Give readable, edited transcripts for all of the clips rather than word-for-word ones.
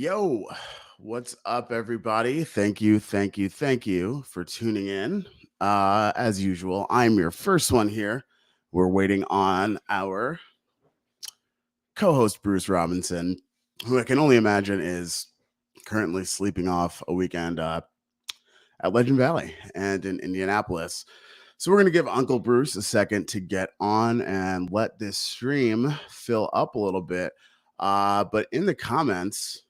Yo, what's up, everybody? Thank you for tuning in. As usual, I'm your first one here. We're waiting on our co host, Bruce Robinson, who I can only imagine is currently sleeping off a weekend at Legend Valley and in Indianapolis. So, we're going to give Uncle Bruce a second to get on and let this stream fill up a little bit. But in the comments,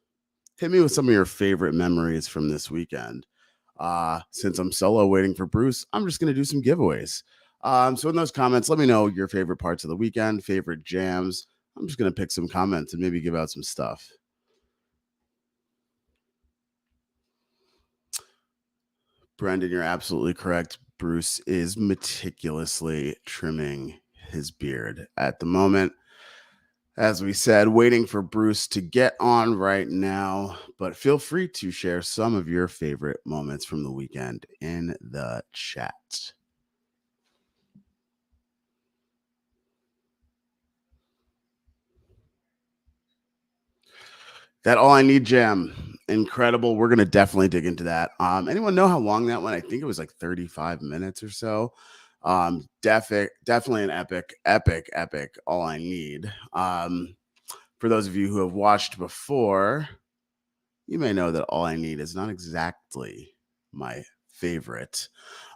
hit me with some of your favorite memories from this weekend. Since I'm solo waiting for Bruce, I'm just going to do some giveaways. So in those comments, let me know your favorite parts of the weekend, favorite jams. I'm just going to pick some comments and maybe give out some stuff. Brendan, you're absolutely correct. Bruce is meticulously trimming his beard at the moment. As we said, waiting for Bruce to get on right now, but feel free to share some of your favorite moments from the weekend in the chat. That All I Need jam, incredible. We're going to definitely dig into that. Anyone know how long that went? I think it was like 35 minutes or so. Definitely an epic All I Need. For those of you who have watched before, you may know that All I Need is not exactly my favorite,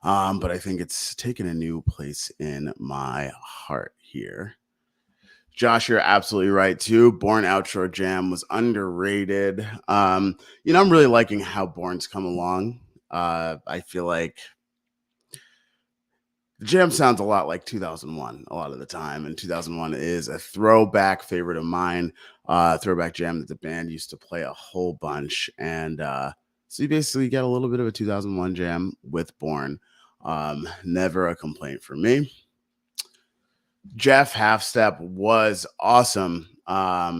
but I think it's taken a new place in my heart here. Josh, you're absolutely right too. Born Outro Jam was underrated. I'm really liking how Born's come along. I feel like the jam sounds a lot like 2001 a lot of the time, and 2001 is a throwback favorite of mine. Throwback jam that the band used to play a whole bunch, and so you basically get a little bit of a 2001 jam with Born. Never a complaint for me. Jeff Half Step was awesome.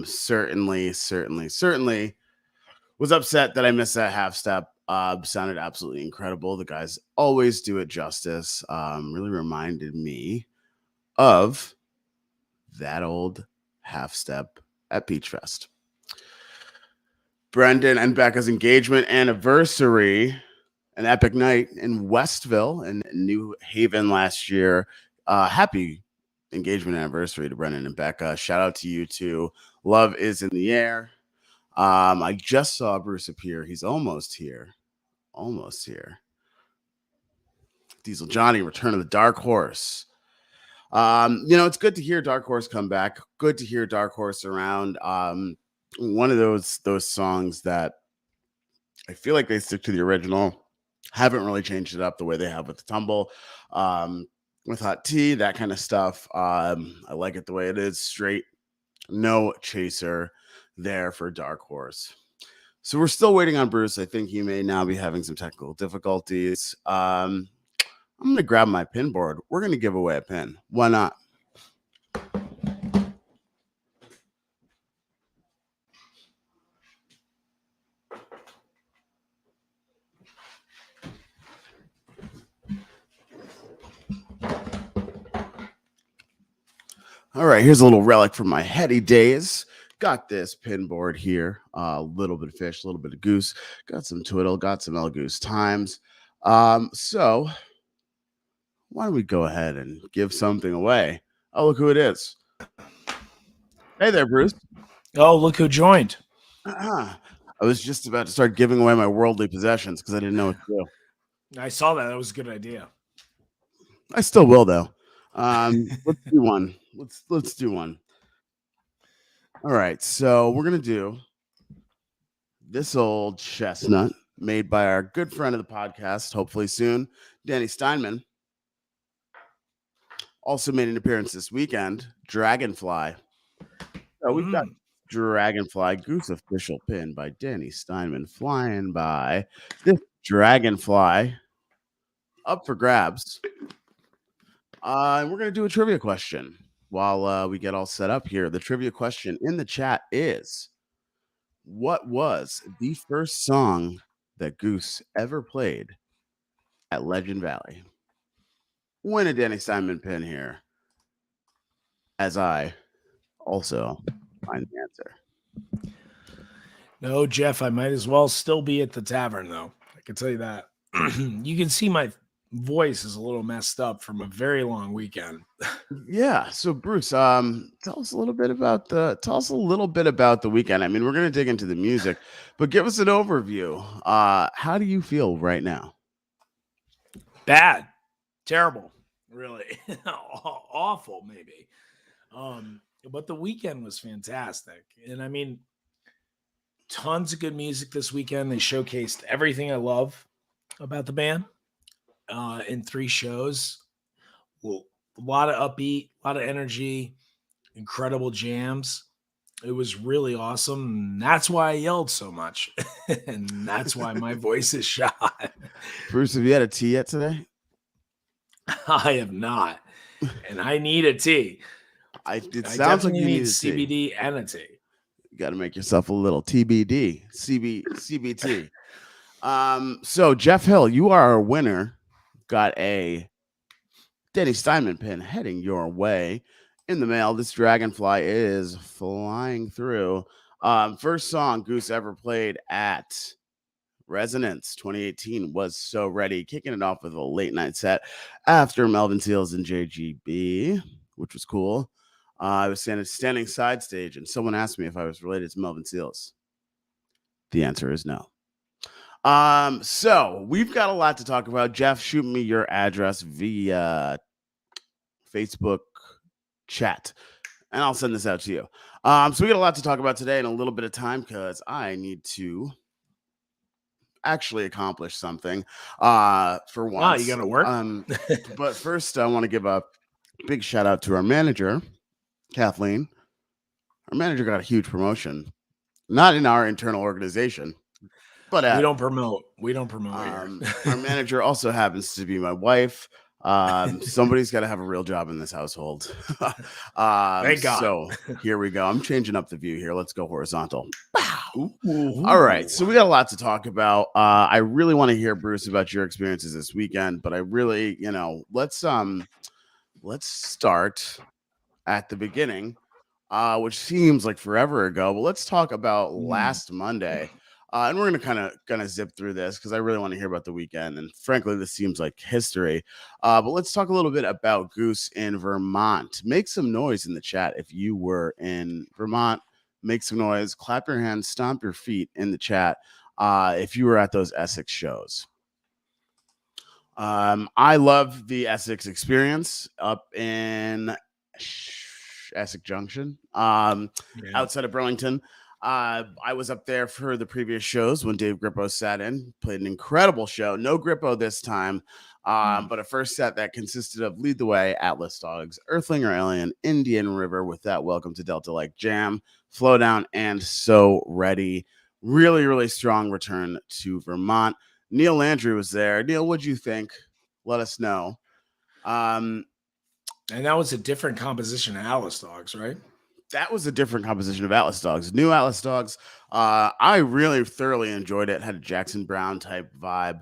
Certainly was upset that I missed that half step. Sounded absolutely incredible. The guys always do it justice. Really reminded me of that old half step at Peach Fest. Brendan and Becca's engagement anniversary, an epic night in Westville and New Haven last year. Happy engagement anniversary to Brendan and Becca. Shout out to you too. Love is in the air. I just saw Bruce appear. He's almost here. Diesel Johnny, Return of the Dark Horse. It's good to hear Dark Horse come back. Good to hear Dark Horse around. One of those songs that I feel like they stick to the original. Haven't really changed it up the way they have with the Tumble, with Hot Tea, that kind of stuff. I like it the way it is, straight, no chaser there for Dark Horse. So we're still waiting on Bruce. I think he may now be having some technical difficulties. I'm going to grab my pin board. We're going to give away a pin. Why not? All right, here's a little relic from my heady days. Got this pin board here. A little bit of fish, a little bit of goose. Got some twiddle, got some El Goose Times. So why don't we go ahead and give something away? Oh, look who it is. Hey there, Bruce. Oh, look who joined. I was just about to start giving away my worldly possessions because I didn't know what to do. I saw that. That was a good idea. I still will, though. Let's do one. Let's do one. All right, so we're gonna do this old chestnut made by our good friend of the podcast, hopefully soon, Danny Steinman. Also made an appearance this weekend, Dragonfly. So we've got Dragonfly Goose official pin by Danny Steinman flying by. This Dragonfly up for grabs. And we're going to do a trivia question while we get all set up here. The trivia question in the chat is, what was the first song that Goose ever played at Legend Valley? Win a Danny Steinman pin here, as I also find the answer. No, Jeff, I might as well still be at the tavern, though. I can tell you that. You can see my voice is a little messed up from a very long weekend. Yeah. So Bruce, tell us a little bit about the weekend. I mean, we're gonna dig into the music, but give us an overview. How do you feel right now? Bad, terrible, really awful, maybe. But the weekend was fantastic, and I mean, tons of good music this weekend. They showcased everything I love about the band in 3 shows. Well, a lot of upbeat, a lot of energy, incredible jams. It was really awesome. And that's why I yelled so much. And that's why my voice is shot. Bruce, have you had a tea yet today? I have not. And I need a tea. It I sounds like definitely you need need a tea. CBD and a tea. You got to make yourself a little TBD, CBT. So Jeff Hill, you are a winner. Got a Danny Steinman pin heading your way in the mail. This dragonfly is flying through. First song Goose ever played at Resonance 2018 was So Ready, kicking it off with a late night set after Melvin Seals and JGB, which was cool. I was standing side stage, and someone asked me if I was related to Melvin Seals. The answer is no. So we've got a lot to talk about. Jeff, shoot me your address via Facebook chat, and I'll send this out to you. So we got a lot to talk about today in a little bit of time because I need to actually accomplish something for once. Wow, you got to work? But first, I want to give a big shout out to our manager, Kathleen. Our manager got a huge promotion, not in our internal organization, but we don't promote. We don't promote here. Our manager also happens to be my wife. Somebody's got to have a real job in this household. Thank God. So here we go. I'm changing up the view here. Let's go horizontal. All right. So we got a lot to talk about. I really want to hear, Bruce, about your experiences this weekend, but I really, let's start at the beginning, which seems like forever ago, but let's talk about last Monday. And we're gonna zip through this because I really want to hear about the weekend. And frankly, this seems like history. But let's talk a little bit about Goose in Vermont. Make some noise in the chat if you were in Vermont. Make some noise, clap your hands, stomp your feet in the chat if you were at those Essex shows. I love the Essex experience up in Essex Junction, outside of Burlington. I was up there for the previous shows when Dave Grippo sat in, played an incredible show. No Grippo this time, but a first set that consisted of Lead the Way, Atlas Dogs, Earthling or Alien, Indian River with that Welcome to Delta like jam, Flow Down, and So Ready. Really, really strong return to Vermont. Neil Landry was there. Neil, what'd you think? Let us know. And that was a different composition of Atlas Dogs, right? That was a different composition of Atlas Dogs. New Atlas Dogs. I really thoroughly enjoyed it. Had a Jackson Brown type vibe.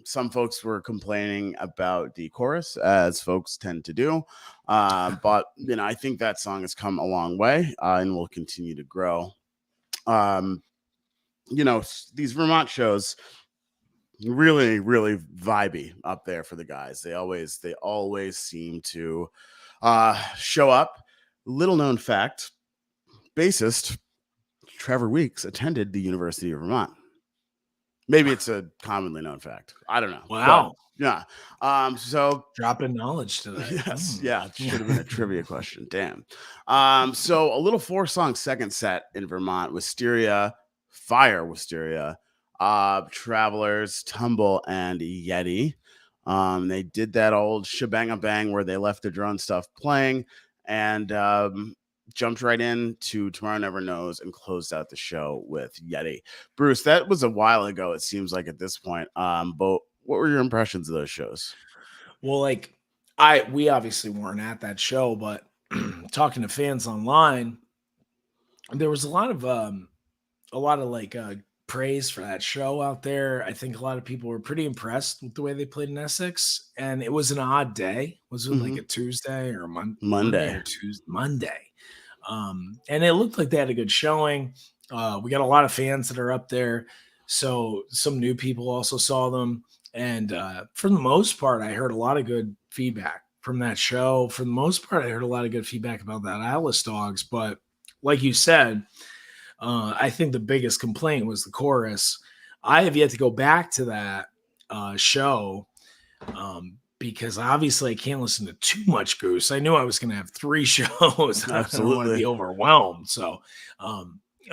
Some folks were complaining about the chorus, as folks tend to do. But, I think that song has come a long way and will continue to grow. These Vermont shows, really, really vibey up there for the guys. They always seem to show up. Little known fact, bassist Trevor Weeks attended the University of Vermont. Maybe it's a commonly known fact. I don't know. Wow. But, yeah. So dropping knowledge today. Yes. Yeah. It should have been a trivia question. Damn. So a little 4-song second set in Vermont: Wisteria, Fire Wisteria, Travelers, Tumble, and Yeti. They did that old shebang bang where they left the drone stuff playing and jumped right into Tomorrow Never Knows and closed out the show with Yeti. Bruce, that was a while ago, it seems like at this point. But what were your impressions of those shows? Well, we obviously weren't at that show, but talking to fans online, there was a lot of praise for that show out there. I think a lot of people were pretty impressed with the way they played in Essex, and it was an odd day. Was it like a Tuesday or a Monday or Tuesday? Monday. And it looked like they had a good showing. We got a lot of fans that are up there. So some new people also saw them. And for the most part, I heard a lot of good feedback from that show. For the most part, I heard a lot of good feedback about that Atlas Dogs. But like you said, I think the biggest complaint was the chorus. I have yet to go back to that show because obviously I can't listen to too much Goose. I knew I was going to have 3 shows. I don't want to be Absolutely. overwhelmed. So,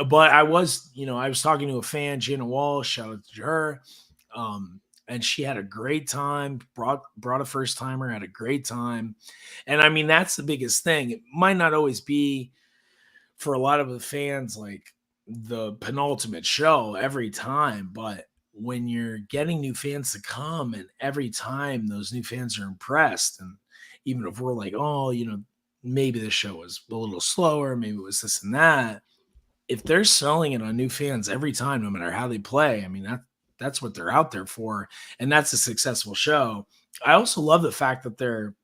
but I was, I was talking to a fan, Jenna Walsh, shout out to her. And she had a great time, brought a first timer, had a great time. And I mean, that's the biggest thing. It might not always be for a lot of the fans like the penultimate show every time, but when you're getting new fans to come and every time those new fans are impressed, and even if we're like, oh, maybe the show was a little slower, maybe it was this and that, if they're selling it on new fans every time, no matter how they play, I mean, that's what they're out there for, and that's a successful show. I also love the fact that they're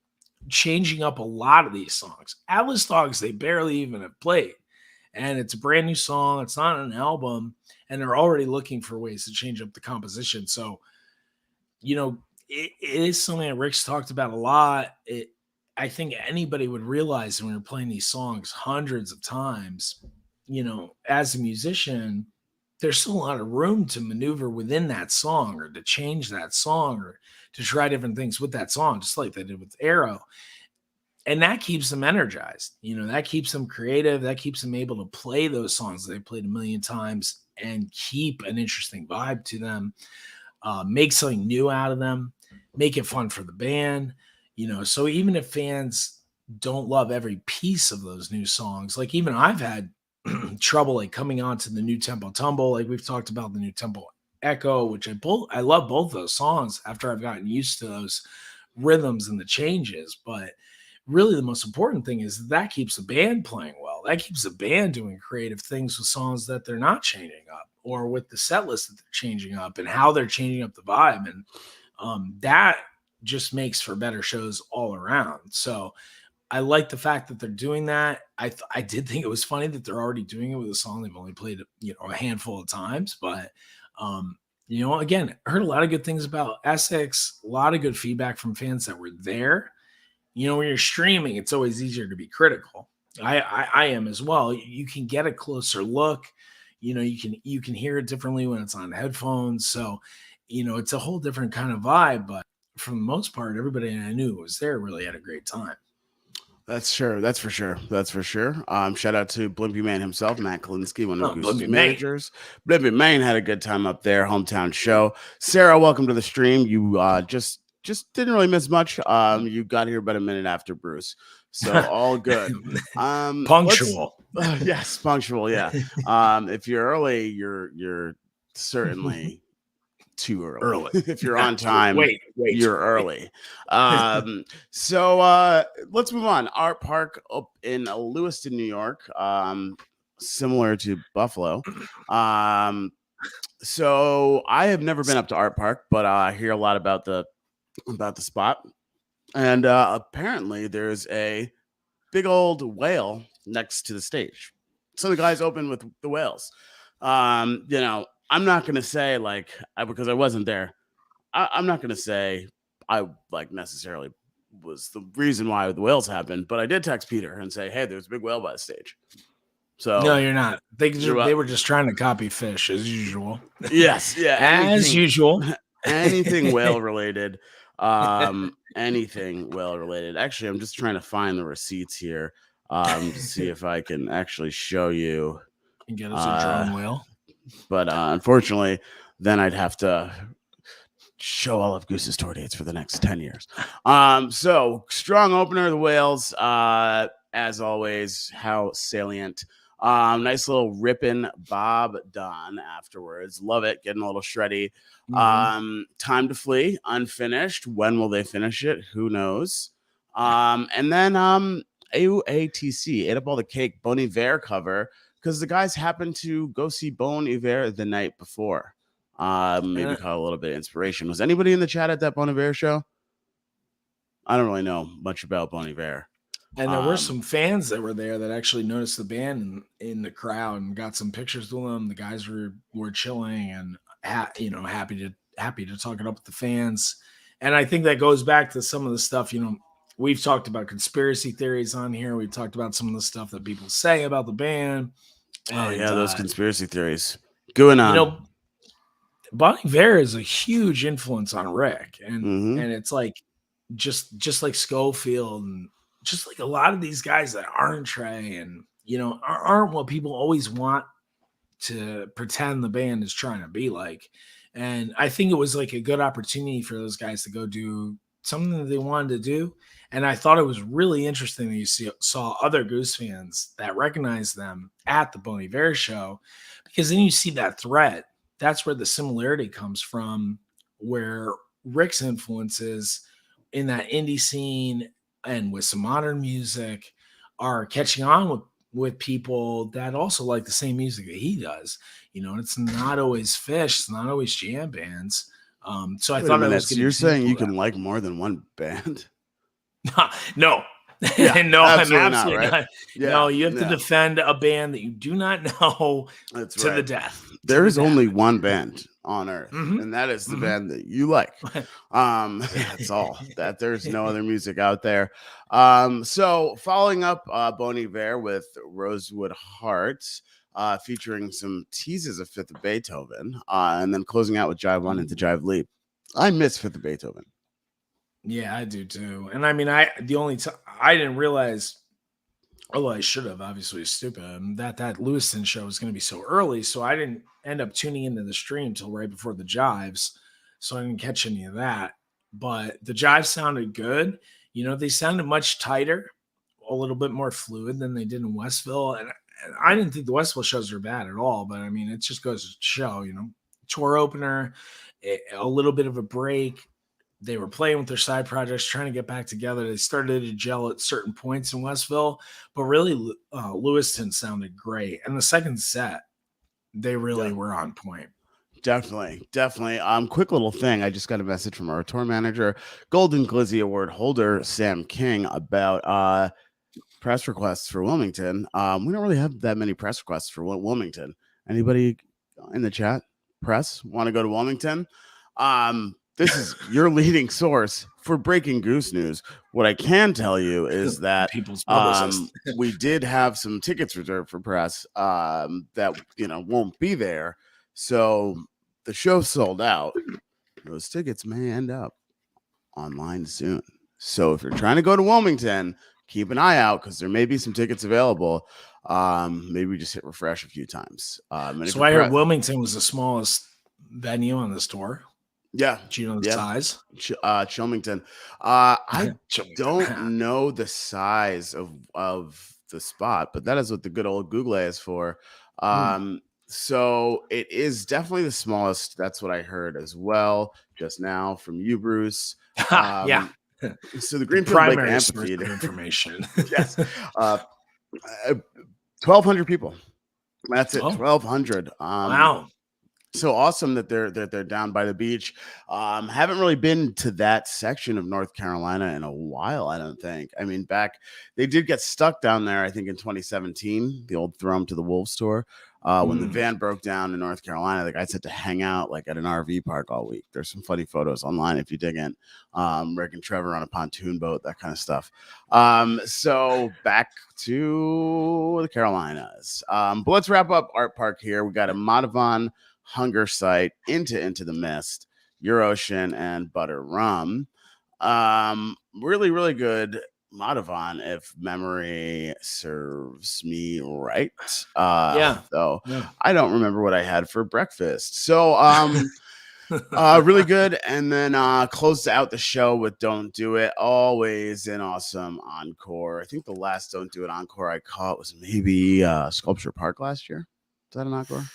changing up a lot of these songs. Atlas Dogs, they barely even have played, and it's a brand new song. It's not an album, and they're already looking for ways to change up the composition. So, it is something that Rick's talked about a lot. I think anybody would realize when you're playing these songs hundreds of times, as a musician, there's still a lot of room to maneuver within that song or to change that song or to try different things with that song, just like they did with Arrow. And that keeps them energized. That keeps them creative. That keeps them able to play those songs that they played a million times and keep an interesting vibe to them, make something new out of them, make it fun for the band. So even if fans don't love every piece of those new songs, like even I've had trouble like coming on to the new Tempo Tumble, like we've talked about the new Tempo Echo, which I love both those songs after I've gotten used to those rhythms and the changes. But really the most important thing is that keeps the band playing well. That keeps the band doing creative things with songs that they're not changing up, or with the set list that they're changing up and how they're changing up the vibe. And that just makes for better shows all around. So I like the fact that they're doing that. I did think it was funny that they're already doing it with a song they've only played, a handful of times. But, again, I heard a lot of good things about Essex, a lot of good feedback from fans that were there. When you're streaming, it's always easier to be critical. I am as well. You can get a closer look. You can hear it differently when it's on headphones. So, it's a whole different kind of vibe. But for the most part, everybody I knew was there really had a great time. That's sure. That's for sure. That's for sure. Shout out to Blimpy Man himself, Matt Kalinsky, one of Goose's Blimpy managers. Blimpy Man had a good time up there, hometown show. Sarah, welcome to the stream. You just didn't really miss much. You got here about a minute after Bruce, so all good. Punctual. Yes, punctual. Yeah. If you're early, you're certainly too early. If you're on time, you're early. So let's move on. Art Park up in Lewiston, New York, similar to Buffalo. So I have never been up to Art Park, but I hear a lot about the spot. And apparently there's a big old whale next to the stage. So the guys open with the whales. I'm not going to say because I wasn't there. I'm not going to say I necessarily was the reason why the whales happened, but I did text Peter and say, hey, there's a big whale by the stage. So no, you're not. They were just trying to copy fish as usual. Yes. Yeah. As usual. Anything whale related. Anything whale related. Actually, I'm just trying to find the receipts here to see if I can actually show you. And get us a drone whale. But unfortunately, then I'd have to show all of Goose's tour dates for the next 10 years. So strong opener, the whales, as always, how salient. Nice little ripping Bob Don afterwards. Love it. Getting a little shreddy. Time to Flee, unfinished. When will they finish it? Who knows? And then AUATC, Ate Up All the Cake, Bon Iver cover, because the guys happened to go see Bon Iver the night before. Maybe caught a little bit of inspiration. Was anybody in the chat at that Bon Iver show? I don't really know much about Bon Iver. And there were some fans that were there that actually noticed the band in the crowd and got some pictures with them. The guys were chilling and happy to talk it up with the fans. And I think that goes back to some of the stuff, we've talked about conspiracy theories on here. We've talked about some of the stuff that people say about the band. Oh And, yeah, those conspiracy theories going on. Bon Iver is a huge influence on Rick, and Mhm. and it's like just like Schofield and just like a lot of these guys that aren't Trey and aren't what people always want to pretend the band is trying to be like. And I think it was like a good opportunity for those guys to go do something that they wanted to do. And I thought it was really interesting that saw other Goose fans that recognized them at the Bon Iver show, because then you see that thread. That's where the similarity comes from, where Rick's influences in that indie scene and with some modern music are catching on with people that also like the same music that he does. And it's not always Fish, it's not always jam bands. So I Wait a thought it minute. was So good you're saying example you of that. can like more than one band? No. Yeah, No, I'm absolutely not, absolutely right? not. Yeah, No, you have to yeah, defend a band that you do not know that's to the right. death. To There the is death. only one band on earth, Mhm. and that is the Mhm. band that you like. That's all. That there's no other music out there. So following up Bon Iver with Rosewood Hearts, featuring some teases of Fifth of Beethoven, and then closing out with Jive One into Jive Leap. I miss Fifth of Beethoven. Yeah, I do too. And I mean, the only time I didn't realize, although I should have, obviously was stupid, that Lewiston show was going to be so early. So I didn't end up tuning into the stream till right before the jives. So I didn't catch any of that. But the jives sounded good. They sounded much tighter, a little bit more fluid than they did in Westville. And I didn't think the Westville shows were bad at all. But I mean, it just goes to show, tour opener, a little bit of a break. They were playing with their side projects, trying to get back together. They started to gel at certain points in Westville, but really, Lewiston sounded great. And the second set, they really were on point. Definitely. Quick little thing. I just got a message from our tour manager, Golden Glizzy Award holder Sam King, about press requests for Wilmington. We don't really have that many press requests for Wilmington. Anybody in the chat? Press want to go to Wilmington? This is your leading source for breaking Goose news. What I can tell you is that People's publicist. we did have some tickets reserved for press that won't be there. So the show sold out. Those tickets may end up online soon. So if you're trying to go to Wilmington, keep an eye out because there may be some tickets available. Maybe just hit refresh a few times. So I heard Wilmington was the smallest venue on this tour. Yeah. Do you know the size? Chilmington. I don't know the size of the spot, but that is what the good old Google is for. So it is definitely the smallest. That's what I heard as well just now from you, Bruce. Yeah. So the Greenfield Lake Amphitheater information. Yes. 1,200 people. That's it. 1,200. Wow. So awesome that they're down by the beach. Haven't really been to that section of North Carolina in a while, I don't think. I mean, they did get stuck down there, I think, in 2017, the old Throw 'em to the Wolves tour. When the van broke down in North Carolina, the guys had to hang out like at an RV park all week. There's some funny photos online if you dig in. Rick and Trevor on a pontoon boat, that kind of stuff. So back to the Carolinas. But let's wrap up Art Park here. We got a Madhavan Hunger Sight, Into the Mist, Your Ocean, and Butter Rum. Really, really good Madhavan, if memory serves me right. Though I don't remember what I had for breakfast. So really good. And then closed out the show with Don't Do It. Always an awesome encore. I think the last Don't Do It encore I caught was maybe Sculpture Park last year. Is that an encore?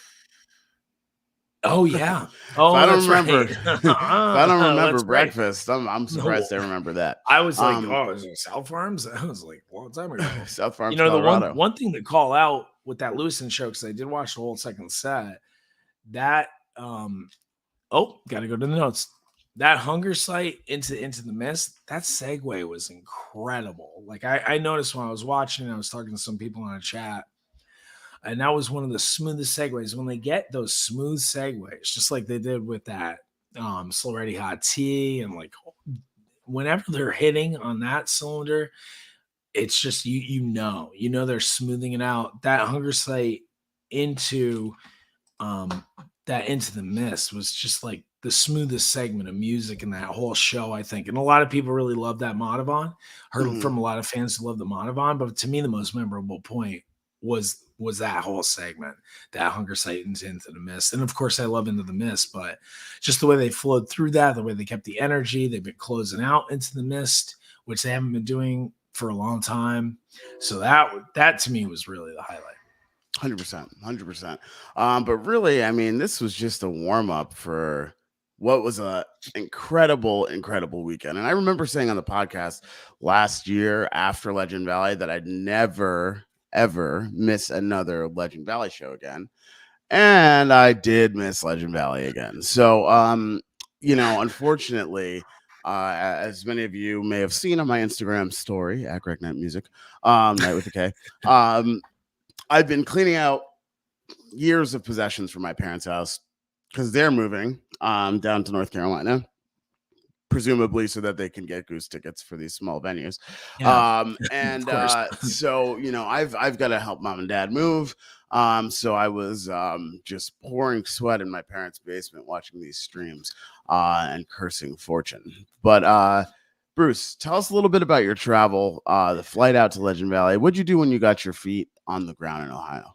Oh yeah. Oh, I don't that's remember. right. If I don't remember breakfast, right. I'm surprised I remember that. I was like, is it South Farms? I was like, a long time ago. South Farms, Colorado. The one thing to call out with that Lewiston show, because I did watch the whole second set. That got to go to the notes. that hunger site into the mist, that segue was incredible. Like I noticed when I was watching, I was talking to some people in a chat, and that was one of the smoothest segues. When they get those smooth segues, just like they did with that Slow Ready Hot Tea, and like whenever they're hitting on that cylinder, it's just you know they're smoothing it out. That hunger site into um that Into the Mist was just like the smoothest segment of music in that whole show, I think. And a lot of people really love that Madhavan. Heard Mhm. from a lot of fans who love the Madhavan, but to me the most memorable point was that whole segment, that hunger site Into the Mist. And of course I love Into the Mist, but just the way they flowed through that, the way they kept the energy, they've been closing out Into the Mist, which they haven't been doing for a long time. So that to me was really the highlight. 100%, 100%. But really, I mean, this was just a warm up for what was a incredible weekend. And I remember saying on the podcast last year after Legend Valley that I'd never ever miss another Legend Valley show again. And I did miss Legend Valley again. So, unfortunately, as many of you may have seen on my Instagram story at Greg Night Music, Night with a K, I've been cleaning out years of possessions from my parents' house because they're moving down to North Carolina, presumably so that they can get Goose tickets for these small venues. Yeah, of And course. so I've got to help mom and dad move. So I was just pouring sweat in my parents' basement watching these streams and cursing fortune. But Bruce, tell us a little bit about your travel, the flight out to Legend Valley. What'd you do when you got your feet on the ground in Ohio?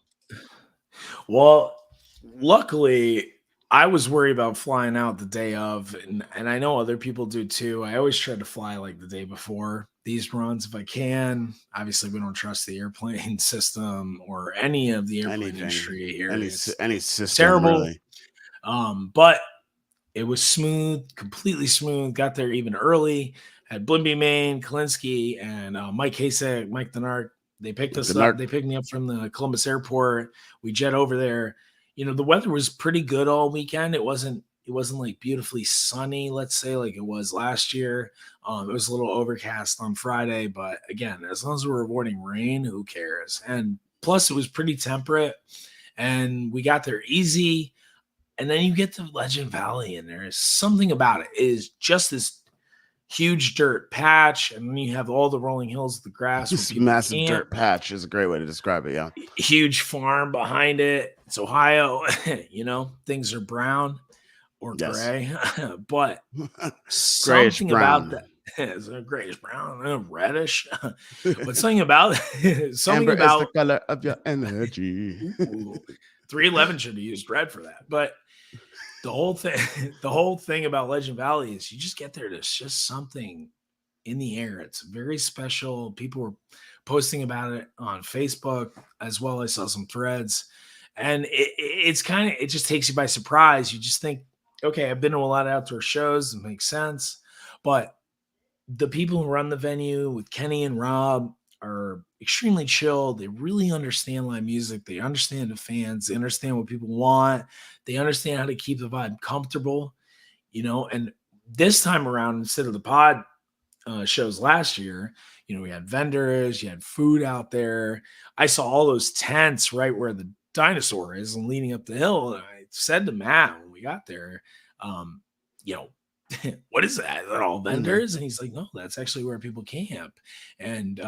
Well, luckily, I was worried about flying out the day of, and I know other people do too. I always try to fly like the day before these runs if I can. Obviously, we don't trust the airplane system or any of the airplane Anything, industry here. It's any system terrible. really. But it was smooth, completely smooth. Got there even early. Had Blimby Maine, Kalinsky, and Mike Kasich, Mike Denark. They picked us Good up. luck. They picked me up from the Columbus airport. We jet over there. The weather was pretty good all weekend. It wasn't like beautifully sunny, let's say, like it was last year. It was a little overcast on Friday, but again, as long as we're avoiding rain, who cares? And plus, it was pretty temperate, and we got there easy. And then you get to Legend Valley, and there is something about it. It is just this huge dirt patch, and then you have all the rolling hills of the grass where This people massive camp. dirt patch is a great way to describe it. Yeah. Huge farm behind it. It's Ohio. Things are brown or Yes. gray, but Grayish something about brown. that is a grayish brown, reddish. But something about something Amber is the about color of your energy. ooh, 311 should have used red for that, but the whole thing the whole thing about Legend Valley is you just get there, there's just something in the air. It's very special. People were posting about it on Facebook as well. I saw some threads, and it just takes you by surprise. You just think, okay, I've been to a lot of outdoor shows, it makes sense, but the people who run the venue with Kenny and Rob are extremely chill. They really understand live music. They understand the fans. They understand what people want. They understand how to keep the vibe comfortable, And this time around, instead of the pod shows last year, we had vendors, you had food out there. I saw all those tents right where the dinosaur is and leading up the hill. And I said to Matt when we got there, um, you know, what is that? Is that all vendors? And he's like, no, that's actually where people camp. And,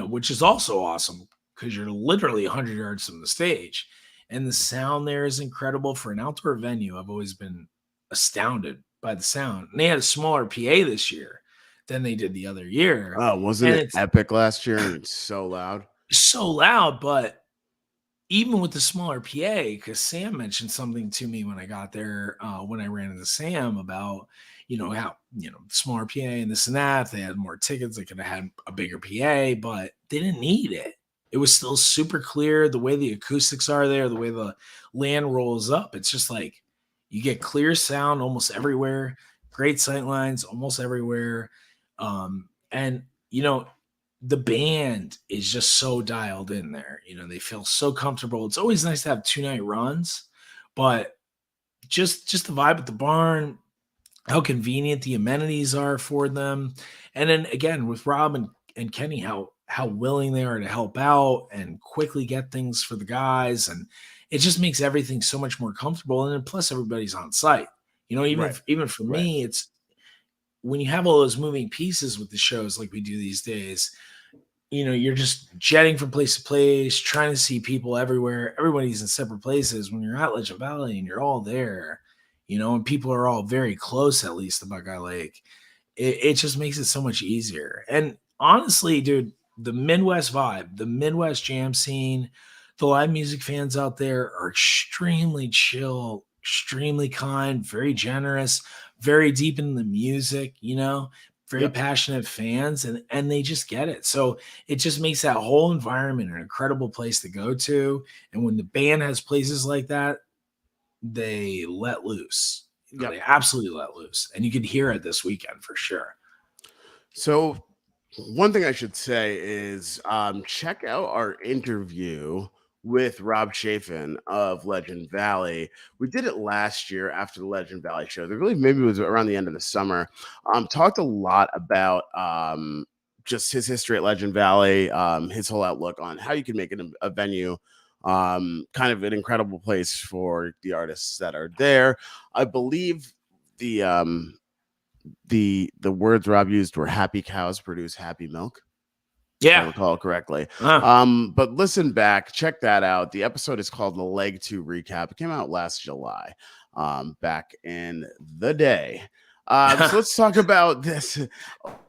which is also awesome because you're literally 100 yards from the stage. And the sound there is incredible for an outdoor venue. I've always been astounded by the sound. And they had a smaller PA this year than they did the other year. Oh, wasn't And it it's epic last year? And it's so loud. so loud, but even with the smaller PA, because Sam mentioned something to me when I got there, when I ran into Sam about, how, smaller PA and this and that. If they had more tickets, they could have had a bigger PA, but they didn't need it. It was still super clear. The way the acoustics are there, the way the land rolls up, it's just like you get clear sound almost everywhere, great sight lines almost everywhere. And, the band is just so dialed in there. They feel so comfortable. It's always nice to have 2-night runs, but just the vibe at the barn, how convenient the amenities are for them. And then again, with Rob and Kenny, how willing they are to help out and quickly get things for the guys. And it just makes everything so much more comfortable. And then plus everybody's on site. You know, Right. even for Right. me, it's when you have all those moving pieces with the shows like we do these days, you know, you're just jetting from place to place, trying to see people everywhere. Everybody's in separate places. When you're at Legend Valley and you're all there, you know, and people are all very close, at least to Buckeye Lake, it just makes it so much easier. And honestly, dude, the Midwest vibe, the Midwest jam scene, the live music fans out there are extremely chill, extremely kind, very generous, very deep in the music, you know, very Yep. passionate fans, and they just get it. So it just makes that whole environment an incredible place to go to. And when the band has places like that, they let loose. You know, Yep. they absolutely let loose. And you could hear it this weekend for sure. So one thing I should say is check out our interview with Rob Chaffin of Legend Valley. We did it last year after the Legend Valley show. I believe maybe it was around the end of the summer. Talked a lot about just his history at Legend Valley, his whole outlook on how you can make it a venue, kind of an incredible place for the artists that are there. I believe the the words Rob used were happy cows produce happy milk, if I Yeah. recall correctly. Uh, But listen back, check that out. The episode is called the Leg 2 Recap. It came out last July, back in the day. So let's talk about this.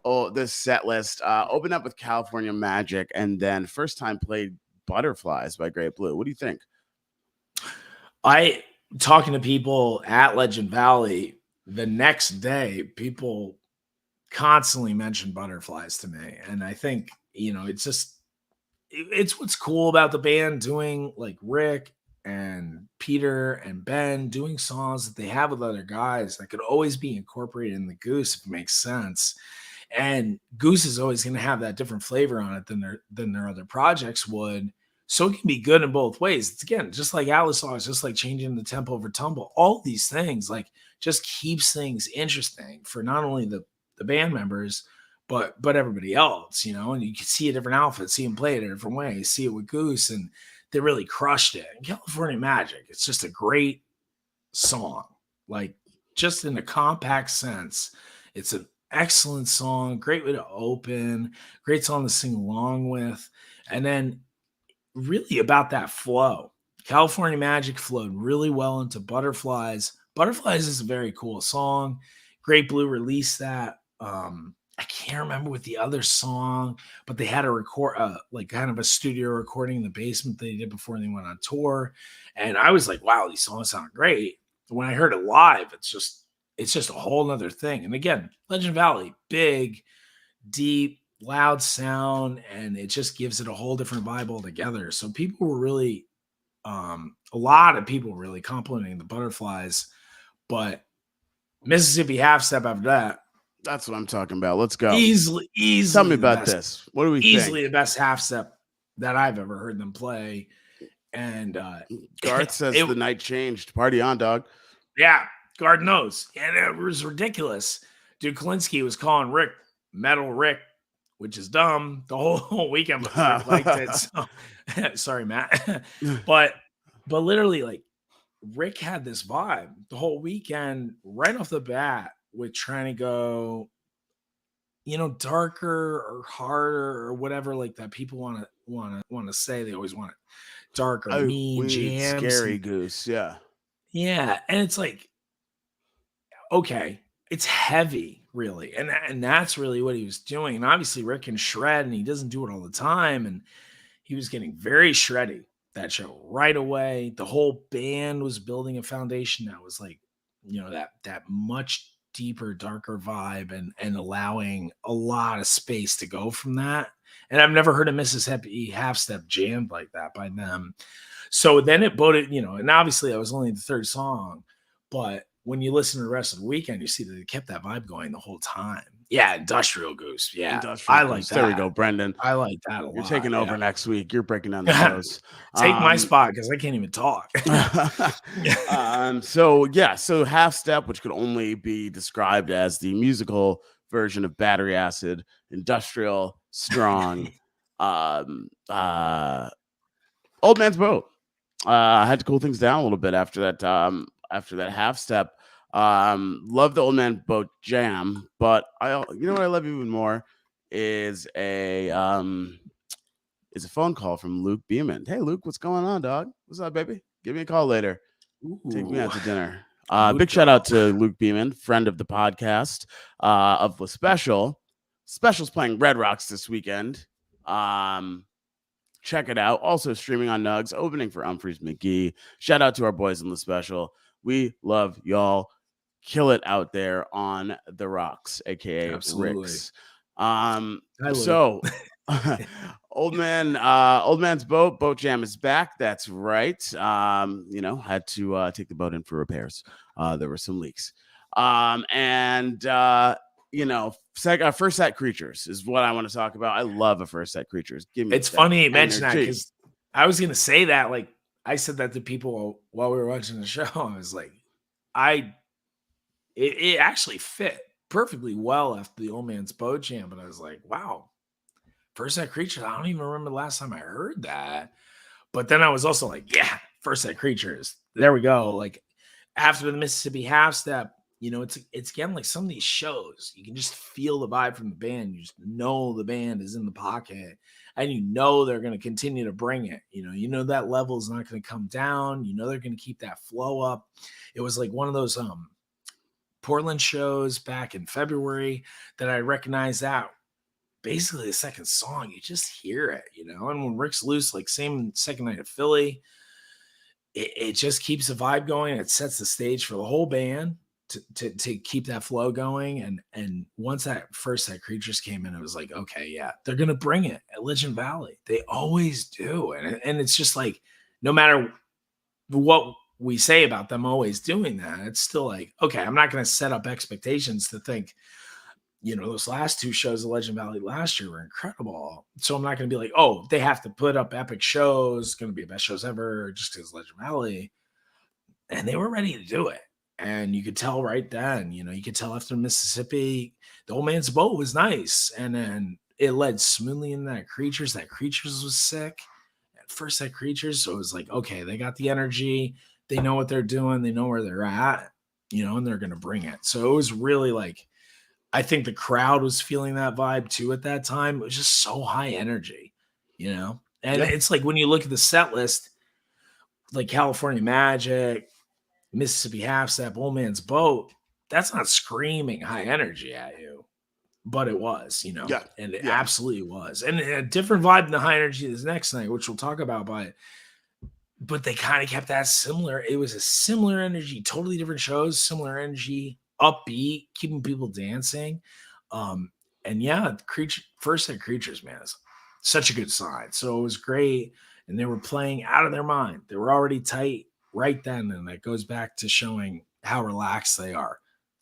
Oh, this set list. Open up with California Magic, and then first time played Butterflies by Great Blue. What do you think? I talking to people at Legend Valley the next day, people constantly mention butterflies to me. And I think, you know, it's just it's what's cool about the band doing like Rick and Peter and Ben doing songs that they have with other guys that could always be incorporated in the Goose if it makes sense. And Goose is always going to have that different flavor on it than their other projects would. So it can be good in both ways. It's again just like Alice songs, just like changing the tempo over tumble. All these things like just keeps things interesting for not only the band members but everybody else, you know. And you can see a different outfit, see them play it a different way. See it with Goose, and they really crushed it. And California Magic, it's just a great song, like just in a compact sense. It's an excellent song, great way to open, great song to sing along with. And then really about that flow. California Magic flowed really well into Butterflies. Butterflies is a very cool song. Great Blue released that. I can't remember what the other song, but they had a record, like kind of a studio recording in the basement they did before they went on tour. And I was like, wow, these songs sound great. When I heard it live, it's just a whole nother thing. And again, Legend Valley, big, deep, loud sound, and it just gives it a whole different vibe altogether. So people were really, a lot of people really complimenting the Butterflies, but Mississippi Half Step after that, That's what I'm talking about. Let's go. easily Tell me the about best, this. What do we easily think? the best half step that I've ever heard them play. And Garth says it, the night changed. Party on, dog. yeah, God knows. And it was ridiculous. Dude, Kalinsky was calling Rick Metal Rick, which is dumb the whole weekend, but Rick liked it. So sorry, Matt. but literally, like Rick had this vibe the whole weekend right off the bat with trying to go, you know, darker or harder or whatever like that people want to say. They always want it dark or Oh, mean we need jams. scary And goose. Yeah. yeah, and it's like, okay, it's heavy, really. And that's really what he was doing. And obviously Rick can shred and he doesn't do it all the time. And he was getting very shreddy that show right away. The whole band was building a foundation that was like, you know, that much deeper, darker vibe and allowing a lot of space to go from that. And I've never heard a Mississippi half step jammed like that by them. So then it boded, you know, and obviously that was only the third song, but when you listen to the rest of the weekend, you see that they kept that vibe going the whole time. Yeah, Industrial Goose. Yeah, Industrial I Goose. like that. There we go, Brendan. I like that a lot. You're taking over yeah. next week. You're breaking down the shows. Take my spot because I can't even talk. So Half Step, which could only be described as the musical version of Battery Acid, industrial, strong, Old Man's Boat. I had to cool things down a little bit after that. After that Half Step, love the Old Man Boat jam, but you know what I love even more is a phone call from Luke Beeman. Hey Luke, what's going on, dog? What's up, baby? Give me a call later. Ooh. Take me out to dinner. Big shout out to Luke Beeman, friend of the podcast, of the special. Special's playing Red Rocks this weekend. Check it out. Also streaming on Nugs, opening for Humphreys McGee. Shout out to our boys in the special. We love y'all. Kill it out there on the rocks, aka Absolutely. Ricks. So Old Man's Boat Jam is back. That's right. Had to take the boat in for repairs. There were some leaks. First set creatures is what I want to talk about. I love a first set creatures. Give me. It's funny you mention that because I was gonna say that. Like I said that to people while we were watching the show. I was like, it actually fit perfectly well after the Old Man's Boat Jam, but I was like, wow, first set creatures. I don't even remember the last time I heard that. But then I was also like, yeah, first set creatures. There we go. Like after the Mississippi Half Step. It's again like some of these shows, you can just feel the vibe from the band. You just know the band is in the pocket and they're going to continue to bring it. That level is not going to come down. They're going to keep that flow up. It was like one of those Portland shows back in February that I recognized that basically the second song, you just hear it, and when Rick's loose, like same second night of Philly, it just keeps the vibe going. It sets the stage for the whole band. To keep that flow going. And once that first set creatures came in, it was like, okay, yeah, they're going to bring it at Legend Valley. They always do. And it's just like, no matter what we say about them always doing that, it's still like, okay, I'm not going to set up expectations to think, those last two shows of Legend Valley last year were incredible. So I'm not going to be like, oh, they have to put up epic shows, going to be the best shows ever just because Legend Valley. And they were ready to do it. And you could tell right then, you could tell after Mississippi, the Old Man's Boat was nice. And then it led smoothly in that Creatures. That Creatures was sick at first, that Creatures. So it was like, okay, they got the energy. They know what they're doing. They know where they're at, and they're going to bring it. So it was really like, I think the crowd was feeling that vibe too at that time. It was just so high energy, and it's like when you look at the set list, like California Magic, Mississippi Half Step, Old Man's Boat, that's not screaming high energy at you, but it was, and it absolutely was. And a different vibe than the high energy this next night, which we'll talk about, but they kind of kept that similar. It was a similar energy, totally different shows, similar energy, upbeat, keeping people dancing. First set creatures, man, is such a good sign. So it was great. And they were playing out of their mind. They were already tight right then, and that goes back to showing how relaxed they are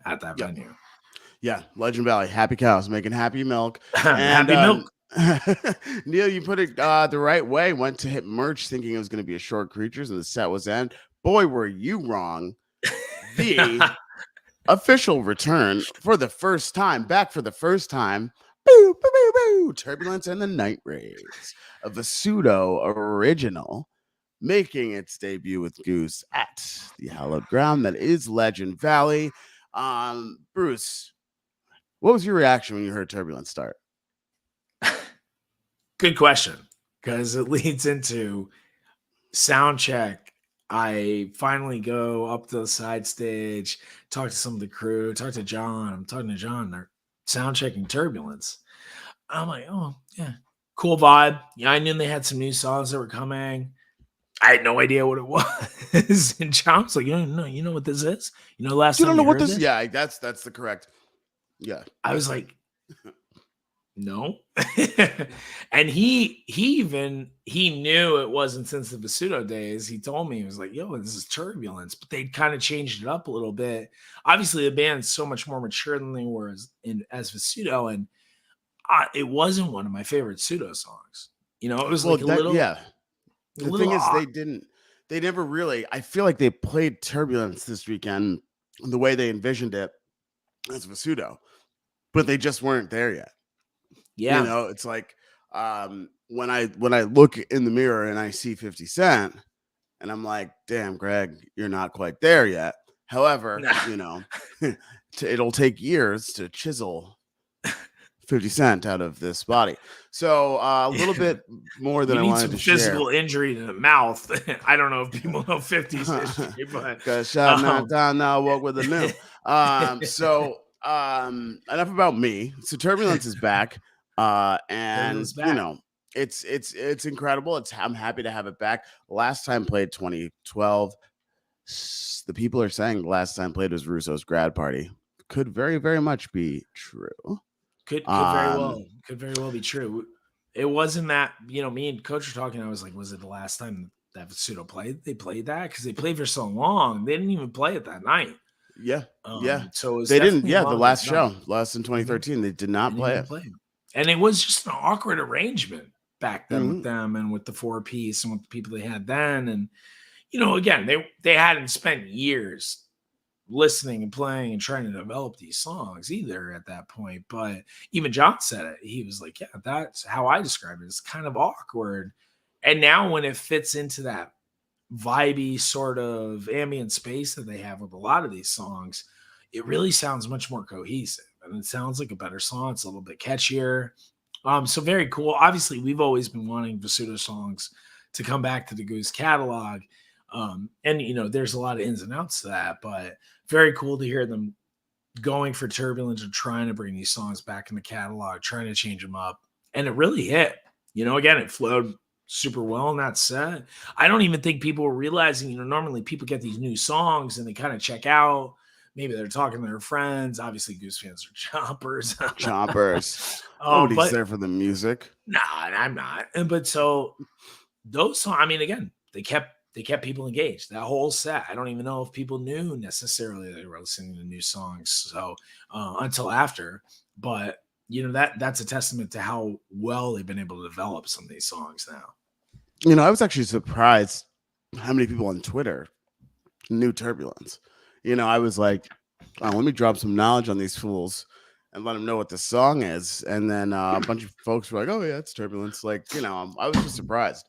at that venue. Yeah, Legend Valley, happy cows making happy milk. Happy milk. Neil, you put it the right way. Went to hit merch thinking it was going to be a short Creatures, and the set was end. Boy, were you wrong. The official return for the first time, back for the first time. Boo, boo, boo, boo. Turbulence and the Night Rays, of the pseudo original, making its debut with Goose at the hallowed ground that is Legend Valley. Bruce, what was your reaction when you heard Turbulence start? Good question, because it leads into sound check. I finally go up to the side stage, talk to some of the crew, talk to John. I'm talking to John. They're sound checking Turbulence. I'm like, oh, yeah, cool vibe. Yeah, I knew they had some new songs that were coming. I had no idea what it was. And John was like, you know what this is? Last time you don't know what this is? Yeah, that's the correct. Yeah. I was like, No. And he knew it wasn't since the Basuto days. He told me, he was like, yo, this is Turbulence, but they'd kind of changed it up a little bit. Obviously the band's so much more mature than they were as Basuto, and it wasn't one of my favorite Pseudo songs. It was Well, like a little the thing is, odd. they never really, I feel like they played Turbulence this weekend the way they envisioned it as Vasudo, but they just weren't there yet. Yeah. It's like when I look in the mirror and I see 50 Cent and I'm like, damn, Greg, you're not quite there yet. However, it'll take years to chisel 50 Cent out of this body. So a little bit more than You I need wanted some to share. physical injury to the mouth. I don't know if people know 50's history, but Cause shut not down now, walk with the new. Enough about me. So Turbulence is back. And Turbulence back. it's incredible. I'm happy to have it back. Last time played 2012. The people are saying the last time played was Russo's grad party. Could very, very much be true. Could very well be true. It wasn't that, me and Coach were talking. I was like, was it the last time that Pseudo played? They played that because they played for so long. They didn't even play it that night. Yeah. So it was they didn't. Yeah, the long last as show, done. last in 2013, they did not play it. And it was just an awkward arrangement back then with them and with the 4-piece and with the people they had then. And again, they hadn't spent years listening and playing and trying to develop these songs either at that point. But even John said it. He was like, yeah, that's how I describe it. It's kind of awkward. And now when it fits into that vibey sort of ambient space that they have with a lot of these songs, it really sounds much more cohesive and it sounds like a better song. It's a little bit catchier. So very cool. Obviously, we've always been wanting Vasuto songs to come back to the Goose catalog. And there's a lot of ins and outs to that, but very cool to hear them going for Turbulence and trying to bring these songs back in the catalog, trying to change them up. And it really hit. Again, it flowed super well in that set. I don't even think people were realizing, normally people get these new songs and they kind of check out. Maybe they're talking to their friends. Obviously, Goose fans are chompers. Nobody's there for the music. Nah, I'm not. But so those songs, I mean, again, they kept people engaged that whole set. I don't even know if people knew necessarily they were listening to new songs. So until after, but that's a testament to how well they've been able to develop some of these songs now. I was actually surprised how many people on Twitter knew Turbulence. I was like, oh, let me drop some knowledge on these fools and let them know what the song is. And then a bunch of folks were like, oh yeah, it's Turbulence. Like, I was just surprised.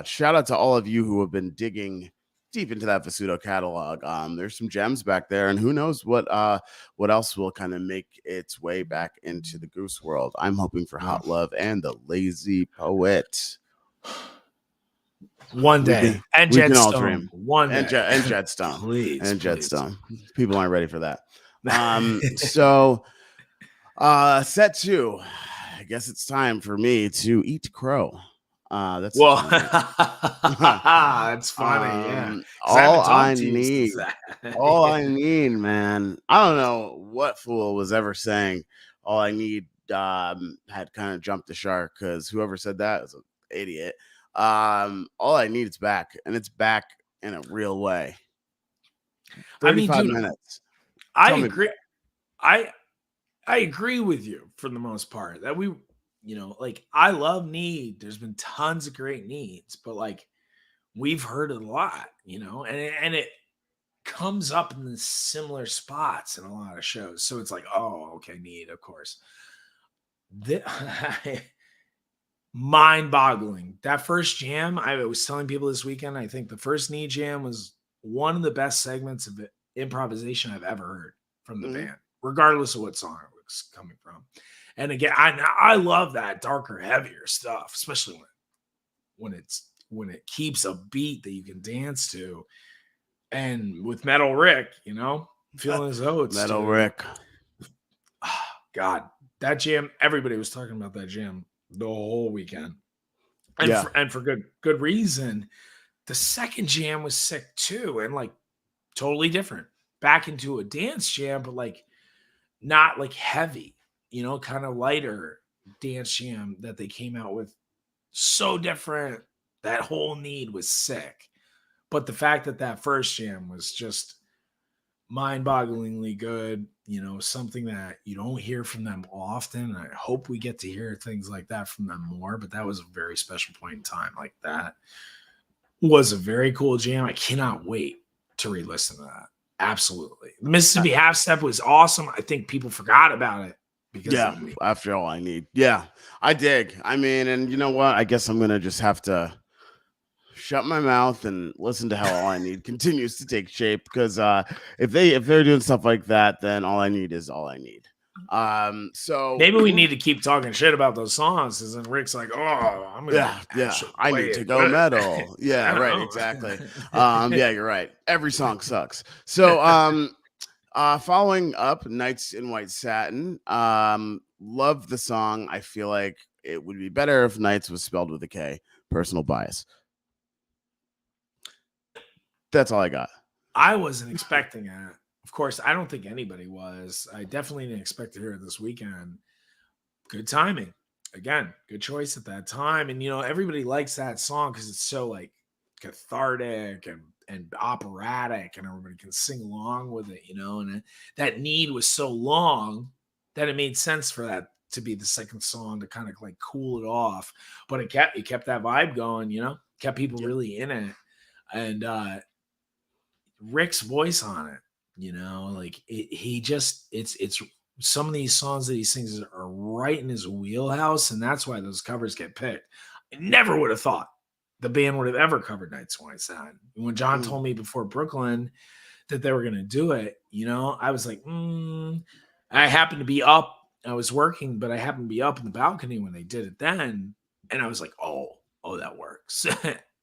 Shout out to all of you who have been digging deep into that Vasuto catalog. There's some gems back there, and who knows what else will kind of make its way back into the Goose world. I'm hoping for Hot Love and the Lazy Poet. One day. And Jetstone. One day. And Jetstone. Please. Jetstone. People aren't ready for that. Set 2. I guess it's time for me to eat crow. That's it's funny. Yeah. All I need, man. I don't know what fool was ever saying all I need had kind of jumped the shark, because whoever said that was an idiot. All I need is back, and it's back in a real way. 35 minutes. I agree. I agree with you for the most part that we, I love Need. There's been tons of great Needs, but we've heard it a lot, and it comes up in the similar spots in a lot of shows. So it's like, oh, okay, Need, of course. Mind-boggling. That first jam, I was telling people this weekend, I think the first Need jam was one of the best segments of improvisation I've ever heard from the band, regardless of what song it was coming from. And again, I love that darker, heavier stuff, especially when it keeps a beat that you can dance to. And with Metal Rick, feeling as though it's Metal Rick. God, that jam, everybody was talking about that jam the whole weekend. And for good reason. The second jam was sick too, and totally different. Back into a dance jam, but not heavy. kind of lighter dance jam that they came out with. So different. That whole Need was sick. But the fact that first jam was just mind-bogglingly good, something that you don't hear from them often. I hope we get to hear things like that from them more, but that was a very special point in time. Like, that was a very cool jam. I cannot wait to re-listen to that. Absolutely. The Mississippi Half Step was awesome. I think people forgot about it because Yeah, of me. After All I Need. Yeah, I dig. I mean, and you know what? I guess I'm gonna just have to shut my mouth and listen to how All I Need continues to take shape, because if they're doing stuff like that, then All I Need is All I Need. So maybe we need to keep talking shit about those songs, because then Rick's like, oh, I'm gonna I need to go metal. Yeah, right, exactly. Yeah, you're right. Every song sucks. So following up, Nights in White Satin. Love the song. I feel like it would be better if Nights was spelled with a K. Personal bias. That's all I got. I wasn't expecting it. Of course, I don't think anybody was. I definitely didn't expect to hear it this weekend. Good timing. Again, good choice at that time. And everybody likes that song because it's so like cathartic and operatic, and everybody can sing along with it, and that Need was so long that it made sense for that to be the second song to kind of like cool it off. But it kept that vibe going, kept people really in it. And Rick's voice on it, like it's some of these songs that he sings are right in his wheelhouse, and that's why those covers get picked. I never would have thought the band would have ever covered Nights in White Satin. When John told me before Brooklyn that they were going to do it, I was like, I happened to be up. I was working, but I happened to be up in the balcony when they did it then, and I was like, oh, that works.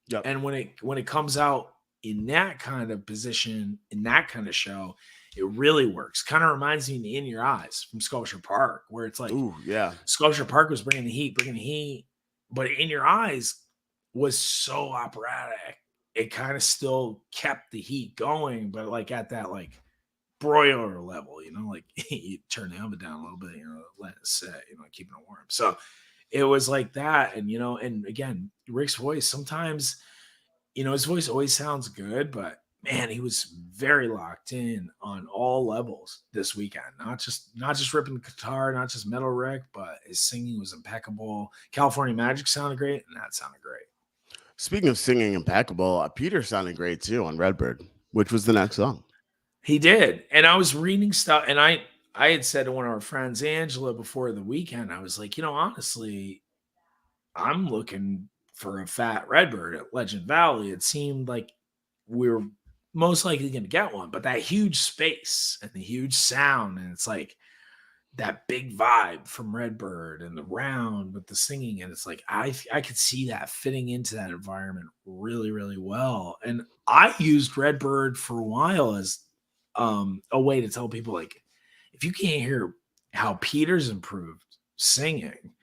Yep. And when it comes out in that kind of position, in that kind of show, it really works. Kind of reminds me of In Your Eyes from Sculpture Park, where it's like, ooh, yeah, Sculpture Park was bringing the heat, but In Your Eyes was so operatic. It kind of still kept the heat going, but like at that like broiler level, like you turn the oven down a little bit, let it set, keeping it warm. So it was like that. And, and again, Rick's voice, sometimes, his voice always sounds good, but man, he was very locked in on all levels this weekend. Not just ripping the guitar, not just metal Rick, but his singing was impeccable. California Magic sounded great, and that sounded great. Speaking of singing impeccable, Peter sounded great too on Redbird, which was the next song. He did. And I was reading stuff, and I had said to one of our friends, Angela, before the weekend, I was like, honestly, I'm looking for a fat Redbird at Legend Valley. It seemed like we were most likely going to get one, but that huge space and the huge sound, and it's like that big vibe from Redbird and the round with the singing, and it's like I could see that fitting into that environment really, really well. And I used Redbird for a while as a way to tell people, like, if you can't hear how Peter's improved singing,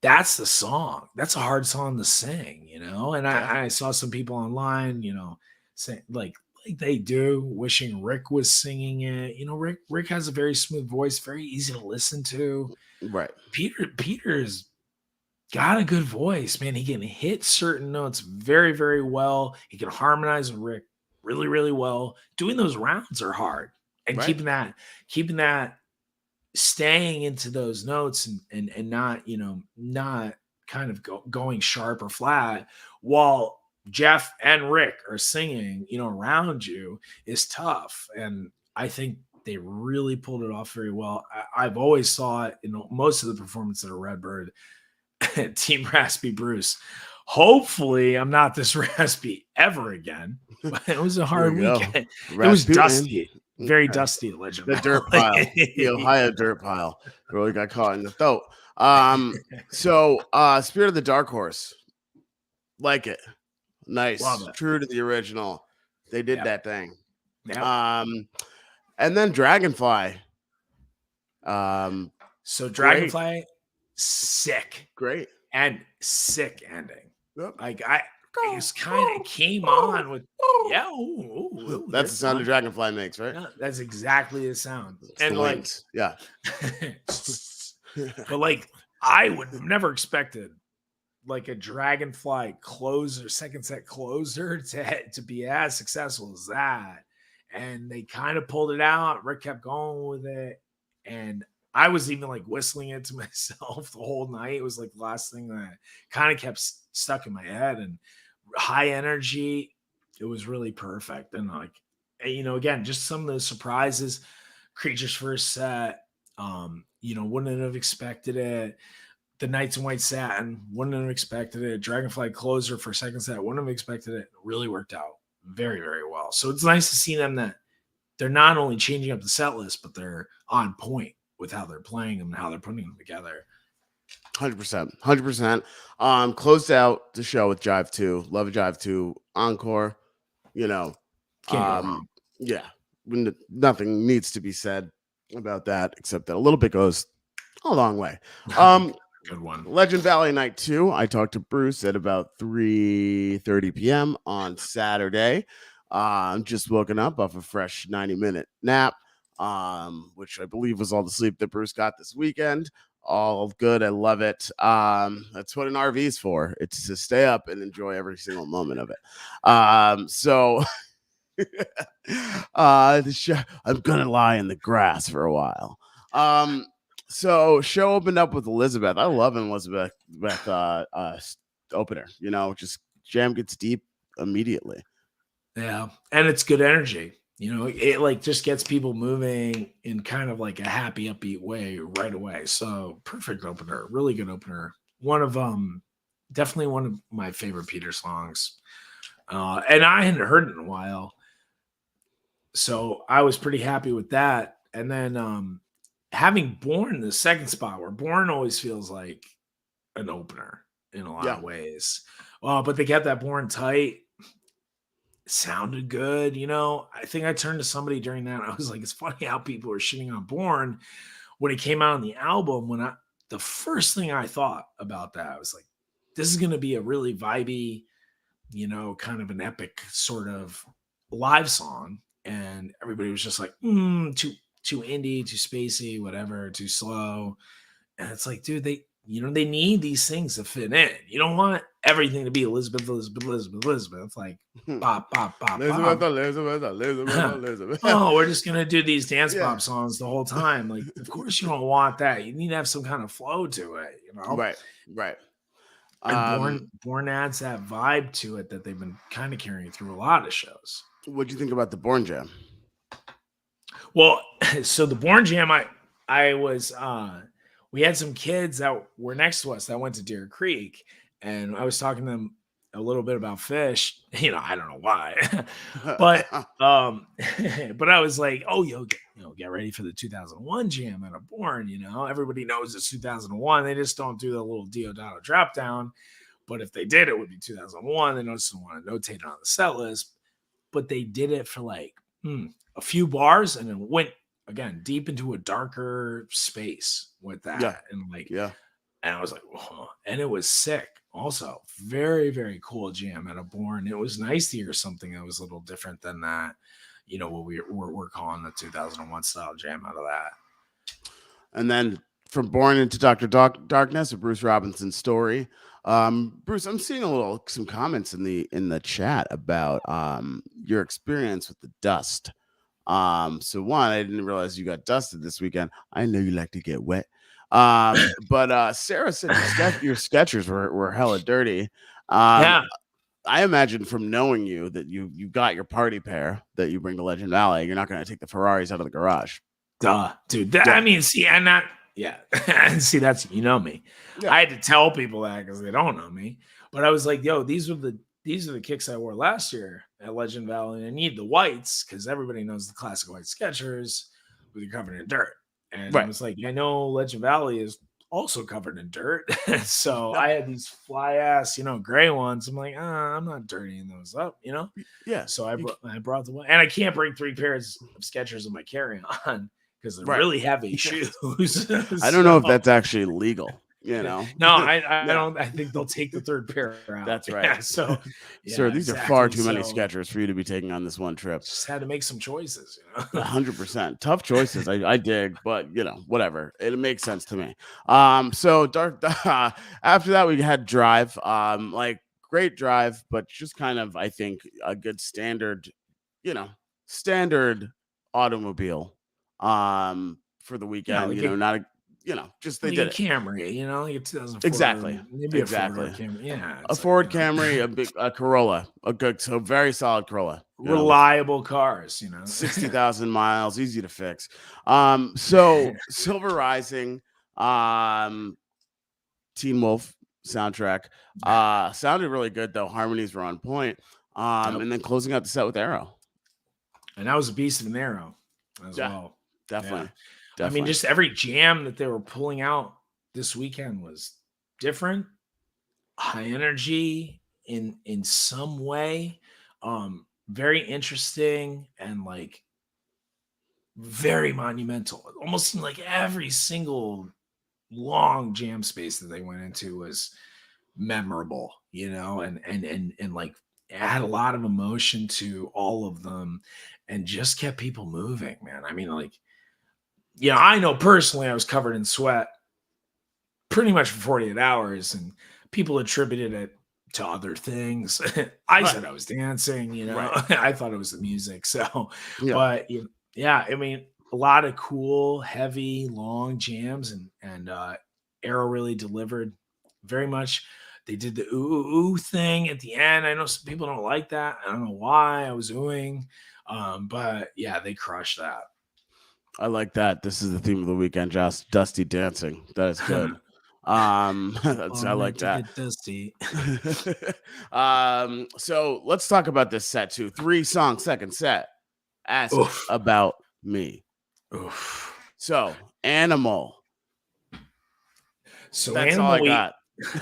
that's the song. That's a hard song to sing, And I saw some people online, saying like they do, wishing Rick was singing it. Rick has a very smooth voice, very easy to listen to. Right. Peter's got a good voice, man. He can hit certain notes very, very well. He can harmonize with Rick really, really well. Doing those rounds are hard, and keeping that staying into those notes and not, not kind of going sharp or flat while Jeff and Rick are singing, around you is tough. And I think they really pulled it off very well. I've always saw it in most of the performances of Redbird. Team Raspy Bruce. Hopefully I'm not this raspy ever again. But it was a hard weekend. It was dusty. Very dusty at Legend. The dirt pile. The Ohio dirt pile. Really got caught in the throat. So Spirit of the Dark Horse. Like it. Nice. True to the original. They did that thing. Yep. And then Dragonfly. So Dragonfly, sick. Great. And sick ending. Yep. Like it kind of came on with that's the sound a Dragonfly makes, right? Yeah, that's exactly the sound. It's and the like wings. Yeah. But like, I would have never expected like a Dragonfly closer, second set closer to be as successful as that. And they kind of pulled it out. Rick kept going with it. And I was even like whistling it to myself the whole night. It was like the last thing that kind of kept stuck in my head, and high energy. It was really perfect. And like, again, just some of those surprises. Creatures first set, wouldn't have expected it. The Knights in White Satin, wouldn't have expected it. Dragonfly closer for second set, wouldn't have expected it. It really worked out very, very well. So it's nice to see them that they're not only changing up the set list, but they're on point with how they're playing them and how they're putting them together. 100%. Closed out the show with Jive 2. Love Jive 2 encore. Can't go wrong. Yeah. Nothing needs to be said about that, except that a little bit goes a long way. Good one. Legend Valley Night 2. I talked to Bruce at about 3:30 p.m. on Saturday. I'm just woken up off a fresh 90-minute nap, which I believe was all the sleep that Bruce got this weekend. All good. I love it. That's what an RV is for. It's to stay up and enjoy every single moment of it. So the show, I'm gonna lie in the grass for a while. So show opened up with Elizabeth. I love an Elizabeth opener. Just jam gets deep immediately. Yeah, and it's good energy. It like just gets people moving in kind of like a happy, upbeat way right away. So perfect opener, really good opener. Definitely one of my favorite Peter songs. And I hadn't heard it in a while, so I was pretty happy with that. And then having Born the second spot, where Born always feels like an opener in a lot of ways. But they kept that Born tight. Sounded good. I think I turned to somebody during that. I was like, it's funny how people are shitting on Born when it came out on the album. The first thing I thought about that, I was like, this is going to be a really vibey, kind of an epic sort of live song. And everybody was just like, too indie, too spacey, whatever, too slow. And it's like, dude, they need these things to fit in. You don't want everything to be Elizabeth. It's like pop, pop, pop, Elizabeth. Oh, we're just gonna do these dance pop songs the whole time. Like, of course you don't want that. You need to have some kind of flow to it, Right. And Born adds that vibe to it that they've been kind of carrying through a lot of shows. What'd you think about the Born Jam? Well, so the Born Jam, I was we had some kids that were next to us that went to Deer Creek, and I was talking to them a little bit about Fish. I don't know why, but but I was like, oh, get ready for the 2001 Jam at a Born. Everybody knows it's 2001. They just don't do the little Diodato drop down. But if they did, it would be 2001. They just don't want to notate it on the set list. But they did it for like a few bars, and then went again deep into a darker space with that. And I was like, whoa. And it was sick. Also, very, very cool jam at a Born. It was nice to hear something that was a little different than that. What we're calling the 2001 style jam out of that. And then from Born into Dr. Darkness, a Bruce Robinson story. Bruce, I'm seeing some comments in the chat about your experience with the dust. So one, I didn't realize you got dusted this weekend. I know you like to get wet. But Sarah said your Skechers were hella dirty. Yeah. I imagine from knowing you that you got your party pair that you bring to Legend Valley. You're not going to take the Ferraris out of the garage. Duh, dude. I mean, see, and that, yeah. See, that's, me. Yeah. I had to tell people that because they don't know me. But I was like, yo, these are the kicks I wore last year at Legend Valley. And I need the whites because everybody knows the classic white Skechers with you covered in dirt. And I was like, I know Legend Valley is also covered in dirt. So I had these fly ass, gray ones. I'm like, I'm not dirtying those up, Yeah. So I brought the one, and I can't bring 3 pairs of Skechers in my carry-on because they're really heavy shoes. I don't know if that's actually legal. you know. No, I Yeah, don't. I think they'll take the third pair out. that's right. Yeah. So, Sir, yeah, these are far exactly. too many So Skechers for you to be taking on this one trip. just had to make some choices. 100% tough choices. I dig, but whatever. It makes sense to me. So dark. After that, we had drive. Like great drive, but just kind of I think a good standard, you know, standard automobile. For the Yeah, weekend, not a, just they like did a it Camry, like a 2004, exactly, maybe a Ford exactly. Camry. Yeah, A it's like Ford Camry, a Corolla, a good, so very solid Corolla. With reliable cars. 60,000 miles, easy to fix. So Silver Rising, Teen Wolf soundtrack, sounded really good though. Harmonies were on point. Yep. And then closing out the set with Arrow. And that was a beast of an arrow as Yeah, well. definitely. I mean, just every jam that they were pulling out this weekend was different, high energy in some way, very interesting and like very monumental. It almost seemed like every single long jam space that they went into was memorable, and like it had a lot of emotion to all of them and just kept people moving, man. I mean, like, I know personally I was covered in sweat pretty much for 48 hours, and people attributed it to other things. I said I was dancing, Right. I thought it was the music. So, Yeah. but yeah, I mean, a lot of cool, heavy, long jams, and Arrow really delivered very much. They did the ooh, ooh, ooh thing at the end. I know some people don't like that. I don't know why I was oohing. But yeah, they crushed that. I like that. This is the theme of the weekend, just Dusty dancing. That is good. I like that. Get dusty. So let's talk about this set too. 3-song second set. Ask Oof. about me. Oof. So Animal. So that's Animal, all I got.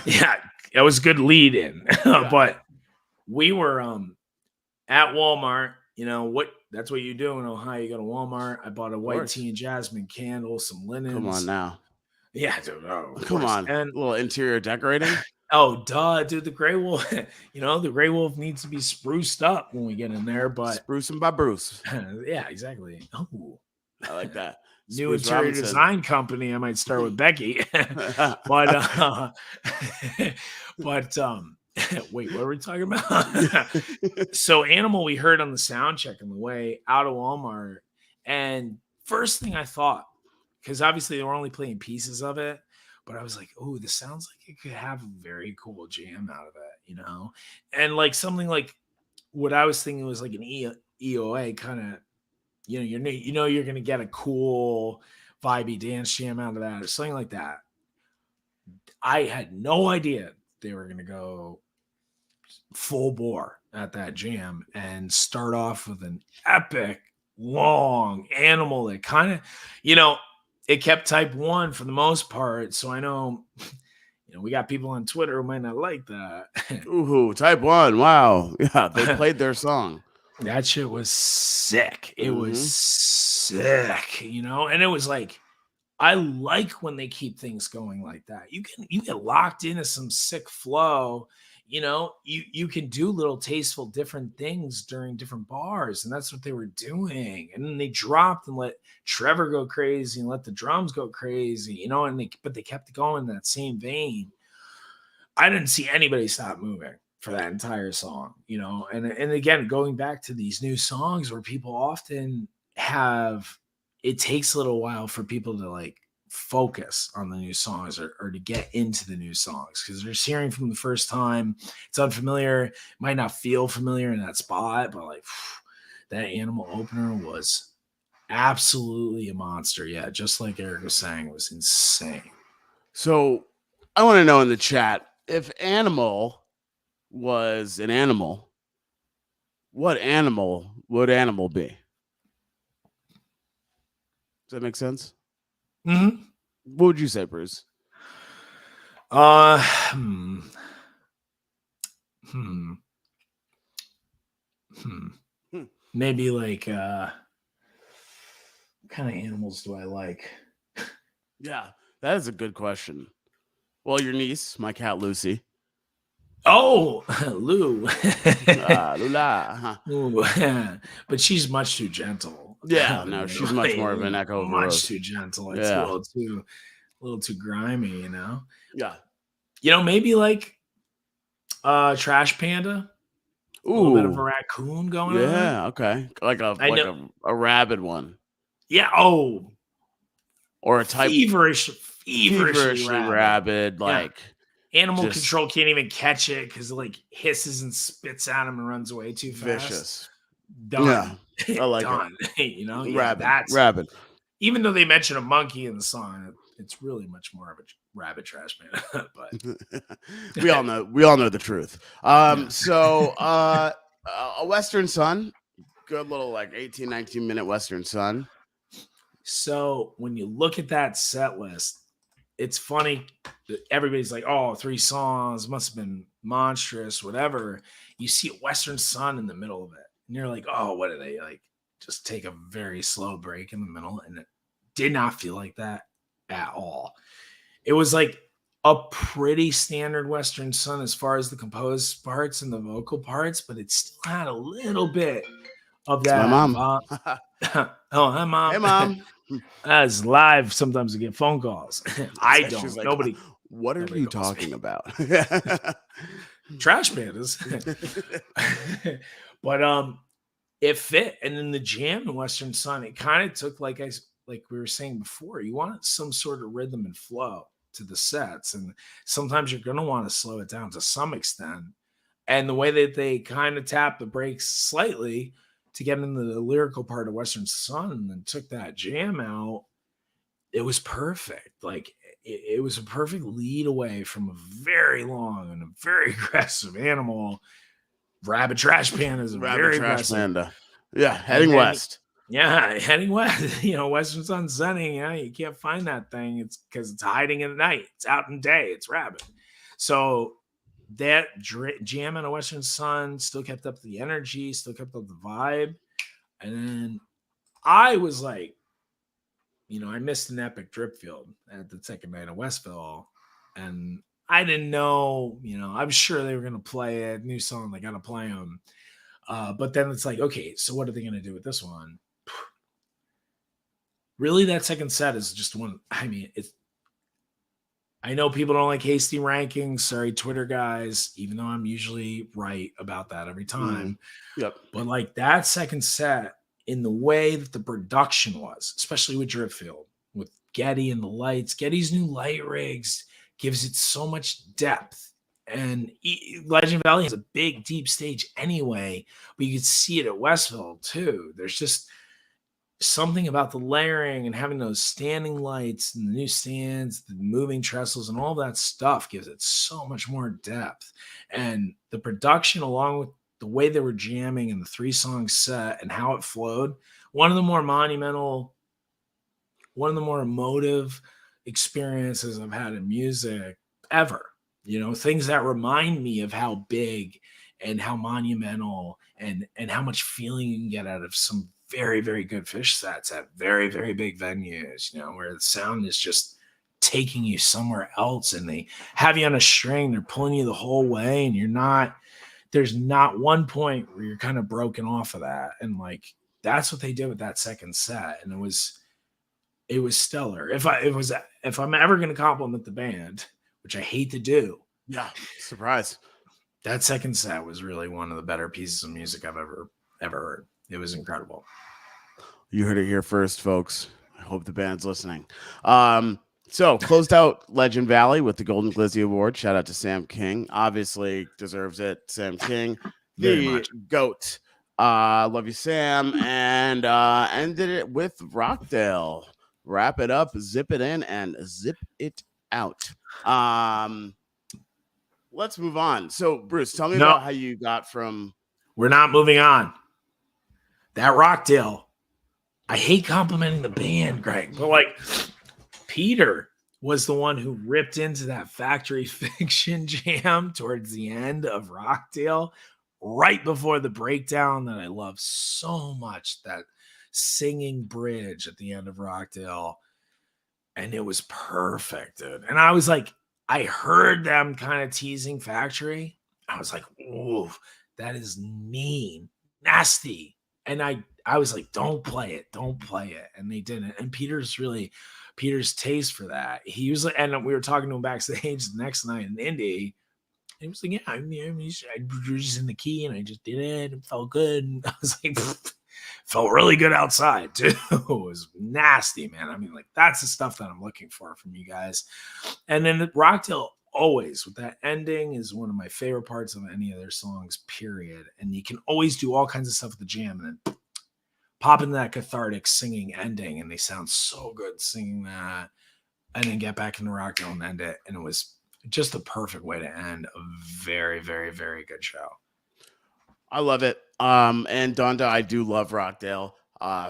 Yeah, that was a good lead in. Yeah. But we were at Walmart. That's what you do in Ohio. You go to Walmart. I bought a white tea and jasmine candle, some linens. Come on now. Yeah, dude. Come on. And a little interior decorating. Oh, duh, dude. The Gray Wolf, the Gray Wolf needs to be spruced up when we get in there, but spruce him by Bruce. Yeah, exactly. Oh, I like that. New interior design company. I might start with Becky. But wait, what are we talking about? So Animal, we heard on the sound check on the way out of Walmart. And first thing I thought, because obviously they were only playing pieces of it, but I was like, oh, this sounds like it could have a very cool jam out of it, And like something like what I was thinking was like an EOA kind of, you're going to get a cool vibey dance jam out of that or something like that. I had no idea they were going to go full bore at that jam and start off with an epic long Animal that kind of, it kept type 1 for the most part. So I know, we got people on Twitter who might not like that. Ooh, type 1. Wow. Yeah, they played their song. That shit was sick. It was sick, and it was like, I like when they keep things going like that. You get locked into some sick flow. You can do little tasteful different things during different bars, and that's what they were doing. And then they dropped and let Trevor go crazy and let the drums go crazy, but they kept going in that same vein. I didn't see anybody stop moving for that entire song, and again, going back to these new songs where people often it takes a little while for people to like focus on the new songs or to get into the new songs because they're just hearing from the first time. It's unfamiliar, might not feel familiar in that spot, but like that Animal opener was absolutely a monster. Yeah, just like Eric was saying, it was insane. So I want to know in the chat, if Animal was an animal, what animal would Animal be? Does that make sense? Mm-hmm. What would you say, Bruce? Maybe like what kind of animals do I like? Yeah, that is a good question. Well, your niece, my cat Lucy. Oh, Lou. Lula. Huh. Ooh, but she's much too gentle. Yeah, no, she's much more of an Echo Much Rose. too gentle. It's Yeah. a little too grimy, Yeah. Maybe like Trash Panda. A little bit of a Ooh. raccoon going on. Yeah. Okay. Like I know. a rabid one. Yeah. Oh, Or a type feverishly rabid, like animal just control can't even catch it because it like hisses and spits at him and runs away too fast. vicious. Done. Yeah. I like Done. it. That's Rabid. even though they mention a monkey in the song, it's really much more of a rabbit trash man. But we all know the truth. So a Western Sun, good little like 18, 19-minute Western Sun. So when you look at that set list, it's funny that everybody's like, oh, 3 songs must have been monstrous, whatever. You see a Western Sun in the middle of it, and you're like, oh, what are they like? Just take a very slow break in the middle, and it did not feel like that at all. It was like a pretty standard Western Sun as far as the composed parts and the vocal parts, but it still had a little bit of that. My mom. Oh, hi, mom. Hey, mom. As live, sometimes I get phone calls. I don't. She's like, nobody. What are you talking about? Trash pandas. But it fit, and then the jam in Western Sun, it kind of took like we were saying before, you want some sort of rhythm and flow to the sets, and sometimes you're going to want to slow it down to some extent. And the way that they kind of tap the brakes slightly to get into the lyrical part of Western Sun and then took that jam out, it was perfect. Like it was a perfect lead away from a very long and a very aggressive animal. Rabbit Trash Panda is a very aggressive panda. Yeah, heading west. Yeah, heading west. Western Sun setting. Yeah, you can't find that thing. It's because it's hiding in the night. It's out in day. It's rabbit. So that jam in a Western Sun still kept up the energy, still kept up the vibe. And then I was like, I missed an epic drip field at the second night of Westville. And I didn't know, I'm sure they were going to play a new song. They got to play them. But then it's like, okay, so what are they going to do with this one? Really, that second set is just one. I mean, I know people don't like hasty rankings. Sorry, Twitter guys, even though I'm usually right about that every time. Yep. But like that second set, in the way that the production was, especially with Dripfield, with Getty and the lights, Getty's new light rigs gives it so much depth. And Legend Valley has a big, deep stage anyway, but you could see it at Westville too. There's just something about the layering and having those standing lights and the new stands, the moving trestles, and all that stuff gives it so much more depth. And the production, along with the way they were jamming and the 3-song set and how it flowed, one of the more monumental, one of the more emotive experiences I've had in music ever. Things that remind me of how big and how monumental and how much feeling you can get out of some very, very good fish sets at very, very big venues, where the sound is just taking you somewhere else and they have you on a string, they're pulling you the whole way, and there's not one point where you're kind of broken off of that. And like, that's what they did with that second set. And it was stellar. If I'm ever going to compliment the band, which I hate to do. Yeah. Surprise. That second set was really one of the better pieces of music I've ever heard. It was incredible. You heard it here first, folks. I hope the band's listening. So closed out Legend Valley with the Golden Glizzy Award. Shout out to Sam King. Obviously deserves it. Sam King, the GOAT. Love you, Sam. And ended it with Rockdale. Wrap it up, zip it in, and zip it out. Let's move on. So, Bruce, tell me about how you got from... We're not moving on. That Rockdale. I hate complimenting the band, Greg, but like Peter was the one who ripped into that Factory Fiction jam towards the end of Rockdale, right before the breakdown that I love so much, that singing bridge at the end of Rockdale. And it was perfect, dude. And I was like, I heard them kind of teasing Factory. I was like, "Ooh, that is mean, nasty." And I was like, "Don't play it, don't play it." And they didn't. And Peter's taste for that. He usually, and we were talking to him backstage the next night in Indy. He was like, "Yeah, I was just in the key, and I just did it. It felt good." And I was like, felt really good outside too. It was nasty, man. I mean, like that's the stuff that I'm looking for from you guys. And then Rockdale always with that ending is one of my favorite parts of any of their songs, period. And you can always do all kinds of stuff with the jam and then pop into that cathartic singing ending, and they sound so good singing that, and then get back into Rockdale and end it. And it was just the perfect way to end a very, very, very good show. I love it. And Donda, I do love Rockdale.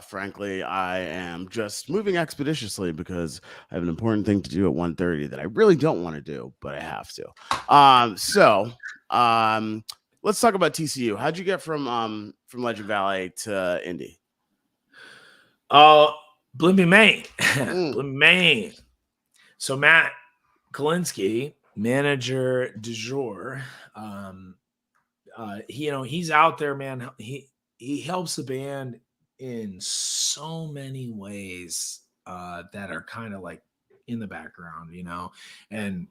Frankly, I am just moving expeditiously because I have an important thing to do at 1:30 that I really don't want to do, but I have to. Let's talk about TCU. How'd you get from Legend Valley to Indy? Blimpie, Maine. Blimpie, Maine. So Matt Kalinsky, manager du jour, he's out there, man. He helps the band in so many ways that are kind of like in the background, and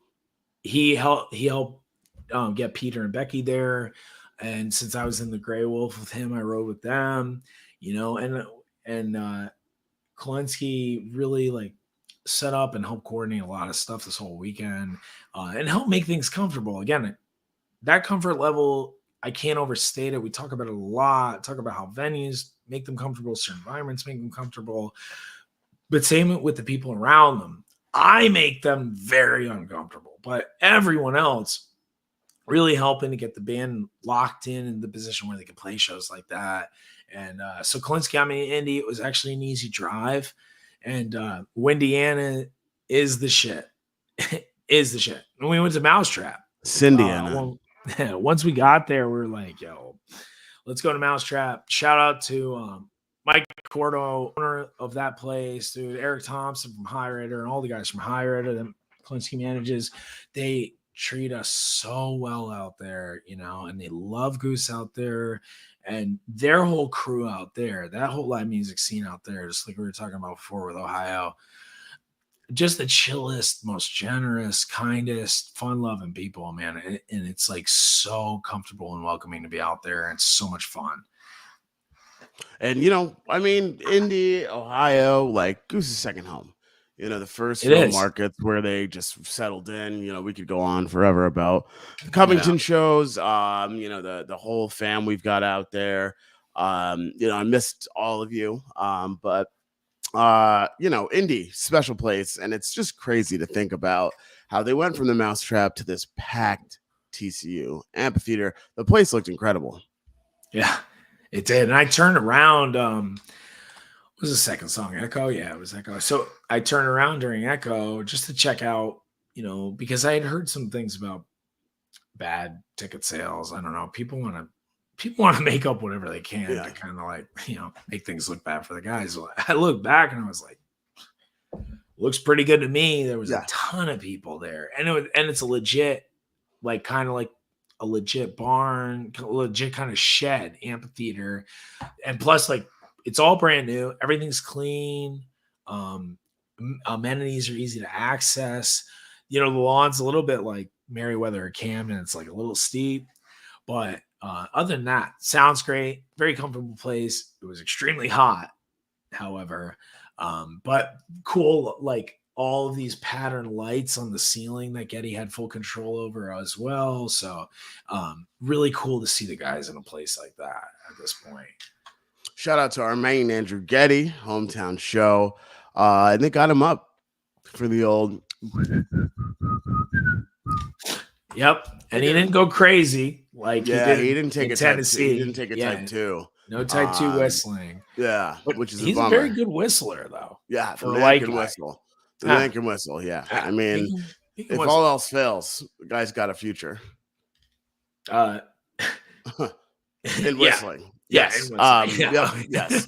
he helped get Peter and Becky there. And since I was in the Grey Wolf with him, I rode with them, and Kalinsky really like set up and helped coordinate a lot of stuff this whole weekend and help make things comfortable. Again, that comfort level, I can't overstate it. We talk about it a lot, talk about how venues make them comfortable, certain environments make them comfortable, but same with the people around them. I make them very uncomfortable, but everyone else really helping to get the band locked in the position where they can play shows like that. And so Kalinsky got me to Indy. It was actually an easy drive. And Windiana is the shit. Is the shit. And we went to Mousetrap. Cindiana. Once we got there, we were like, yo, let's go to Mousetrap. Shout out to Mike Cordo, owner of that place, dude, Eric Thompson from High Rider, and all the guys from High Rider that Kalinsky manages. They treat us so well out there, and they love Goose out there. And their whole crew out there, that whole live music scene out there, just like we were talking about before with Ohio, just the chillest, most generous, kindest, fun-loving people, man. And it's like so comfortable and welcoming to be out there, and it's so much fun. And Indy, Ohio, like Goose's second home. The first real markets where they just settled in. We could go on forever about the Covington shows. The whole fam we've got out there. I missed all of you. But Indy, special place, and it's just crazy to think about how they went from the Mousetrap to this packed TCU amphitheater. The place looked incredible. Yeah, it did. And I turned around. What was the second song? Echo? Yeah, it was Echo. So I turned around during Echo just to check out, because I had heard some things about bad ticket sales. I don't know. People want to make up whatever they can to kind of like, make things look bad for the guys. So I looked back and I was like, looks pretty good to me. There was a ton of people there. And it's a legit, like kind of like a legit barn, legit kind of shed amphitheater. And plus, like, it's all brand new. Everything's clean. Amenities are easy to access. The lawn's a little bit like Merriweather or Camden. It's like a little steep. But other than that, sounds great. Very comfortable place. It was extremely hot, however. But cool, like all of these pattern lights on the ceiling that Getty had full control over as well. So really cool to see the guys in a place like that at this point. Shout out to our main Andrew Getty, hometown show. And they got him up for the old. Yep. And he didn't go crazy like he didn't take a Tennessee. He didn't take a type 2. No type 2 whistling. Yeah, but which is he's a very good whistler though. Yeah, for Lincoln whistle. The Lincoln whistle, yeah. I mean, if all else fails, the guy's got a future. In whistling. Yes. Yes.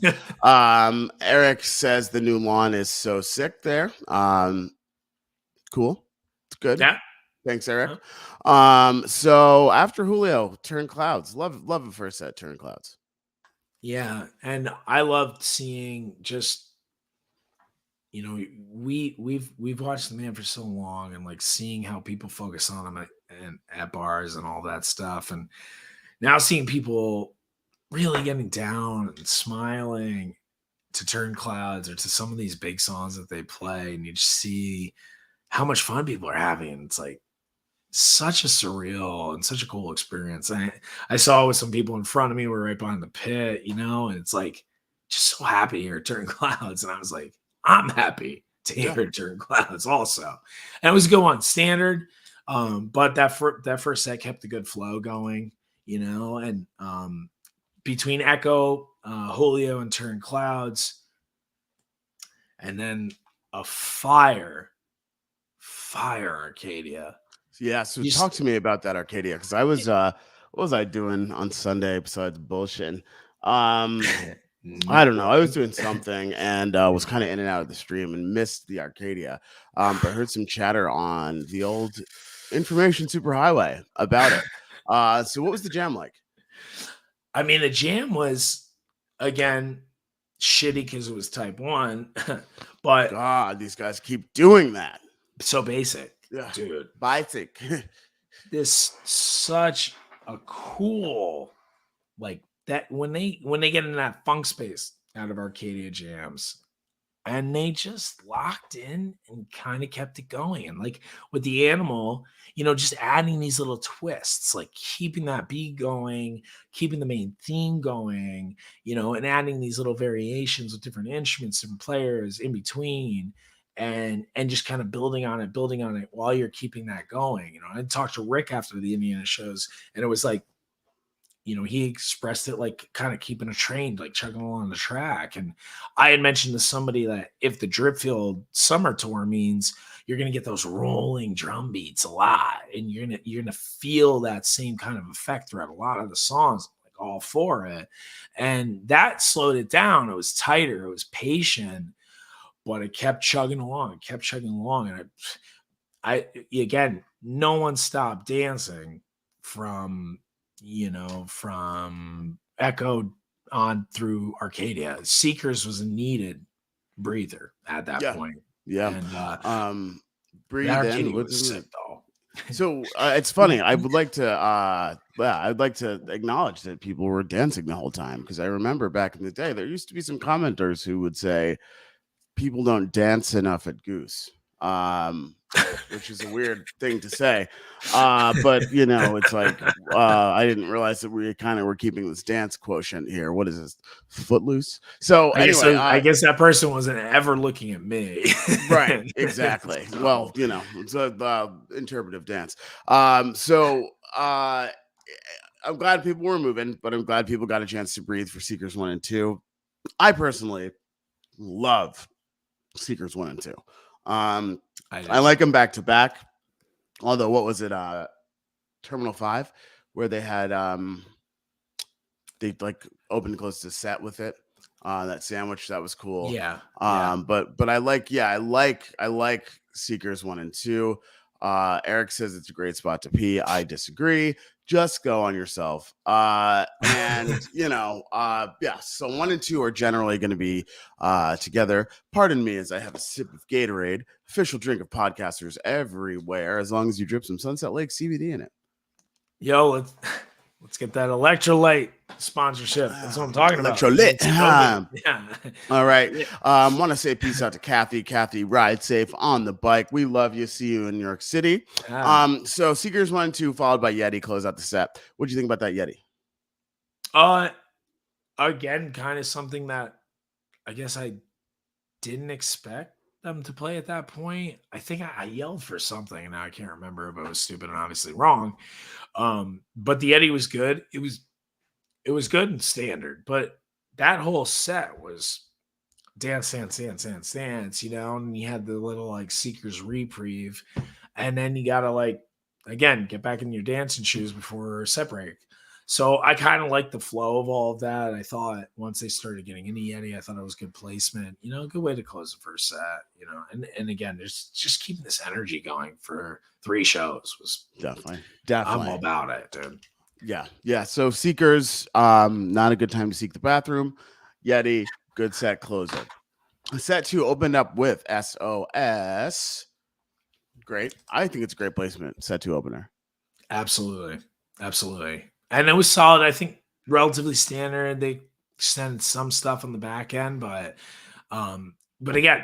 Eric says the new lawn is so sick there. Cool. It's good. Yeah. Thanks, Eric. Huh? So after Julio, Turn Clouds. Love the first set, Turn Clouds. Yeah, and I loved seeing just we've watched the man for so long, and like seeing how people focus on him at bars and all that stuff, and now seeing people really getting down and smiling to Turn Clouds or to some of these big songs that they play, and you just see how much fun people are having. And it's like such a surreal and such a cool experience. I saw it with some people in front of me, were right behind the pit, and it's like just so happy to hear Turn Clouds. And I was like, I'm happy to hear Turn Clouds also. And it was a good one, standard. But that first set kept the good flow going, and between Echo, Julio, and Turn Clouds, and then a fire Arcadia. Yeah, so talk to me about that Arcadia, because I was what was I doing on Sunday besides bullshitting? I don't know. I was doing something and was kind of in and out of the stream and missed the Arcadia. But I heard some chatter on the old information superhighway about it. So what was the jam like? I mean, the jam was, again, shitty because it was type 1, but God, these guys keep doing that. So basic, dude. Basic. This such a cool, like that when they get in that funk space out of Arcadia jams, and they just locked in and kind of kept it going. And like with the Animal, just adding these little twists, like keeping that beat going, keeping the main theme going, and adding these little variations with different instruments, different players in between, and just kind of building on it while you're keeping that going. I talked to Rick after the Indiana shows, and it was like, he expressed it like kind of keeping a train, like chugging along the track. And I had mentioned to somebody that if the Dripfield summer tour means you're going to get those rolling drum beats a lot, and you're going to feel that same kind of effect throughout a lot of the songs, like all for it. And that slowed it down. It was tighter, it was patient, but it kept chugging along. And I again, no one stopped dancing from Echo on through Arcadia. Seekers was a needed breather at that point. Yeah. And breathe in. Arcadia was sick though. So it's funny. I would like to I'd like to acknowledge that people were dancing the whole time, because I remember back in the day there used to be some commenters who would say people don't dance enough at Goose, which is a weird thing to say, but it's like I didn't realize that we kind of were keeping this dance quotient here. What is this, Footloose? So anyway, I guess that person wasn't ever looking at me. Right, exactly. So. Well, it's a interpretive dance. So I'm glad people were moving, but I'm glad people got a chance to breathe for Seekers 1 and 2. I personally love Seekers 1 and 2. I like them back to back. Although, what was it? Terminal 5, where they had they like opened and closed the set with it. That sandwich, that was cool. Yeah. But I like Seekers 1 and 2. Eric says it's a great spot to pee. I disagree. Just go on yourself. So 1 and 2 are generally going to be together. Pardon me as I have a sip of Gatorade, official drink of podcasters everywhere, as long as you drip some Sunset Lake CBD in it. Yo, let's get that electrolyte sponsorship. That's what I'm talking about. Electrolyte. Yeah. All right. Want to say peace out to Kathy. Kathy, ride safe on the bike. We love you. See you in New York City. So Seekers 1 and 2 followed by Yeti close out the set. What do you think about that Yeti? Again, kind of something that I guess I didn't expect them to play at that point. I think I yelled for something, and now I can't remember if it was stupid and obviously wrong. But the Yeti was good. It was good and standard, but that whole set was dance, and you had the little like Seekers reprieve, and then you gotta like again get back in your dancing shoes before set break. So I kind of like the flow of all of that. I thought once they started getting into Yeti, I thought it was good placement. A good way to close the first set. And again, just keeping this energy going for 3 shows was Definitely. I'm all about it, dude. Yeah. So Seekers, not a good time to seek the bathroom. Yeti, good set closer. Set 2 opened up with SOS. Great. I think it's a great placement. Set 2 opener. Absolutely. And it was solid. I think relatively standard. They extended some stuff on the back end, but again,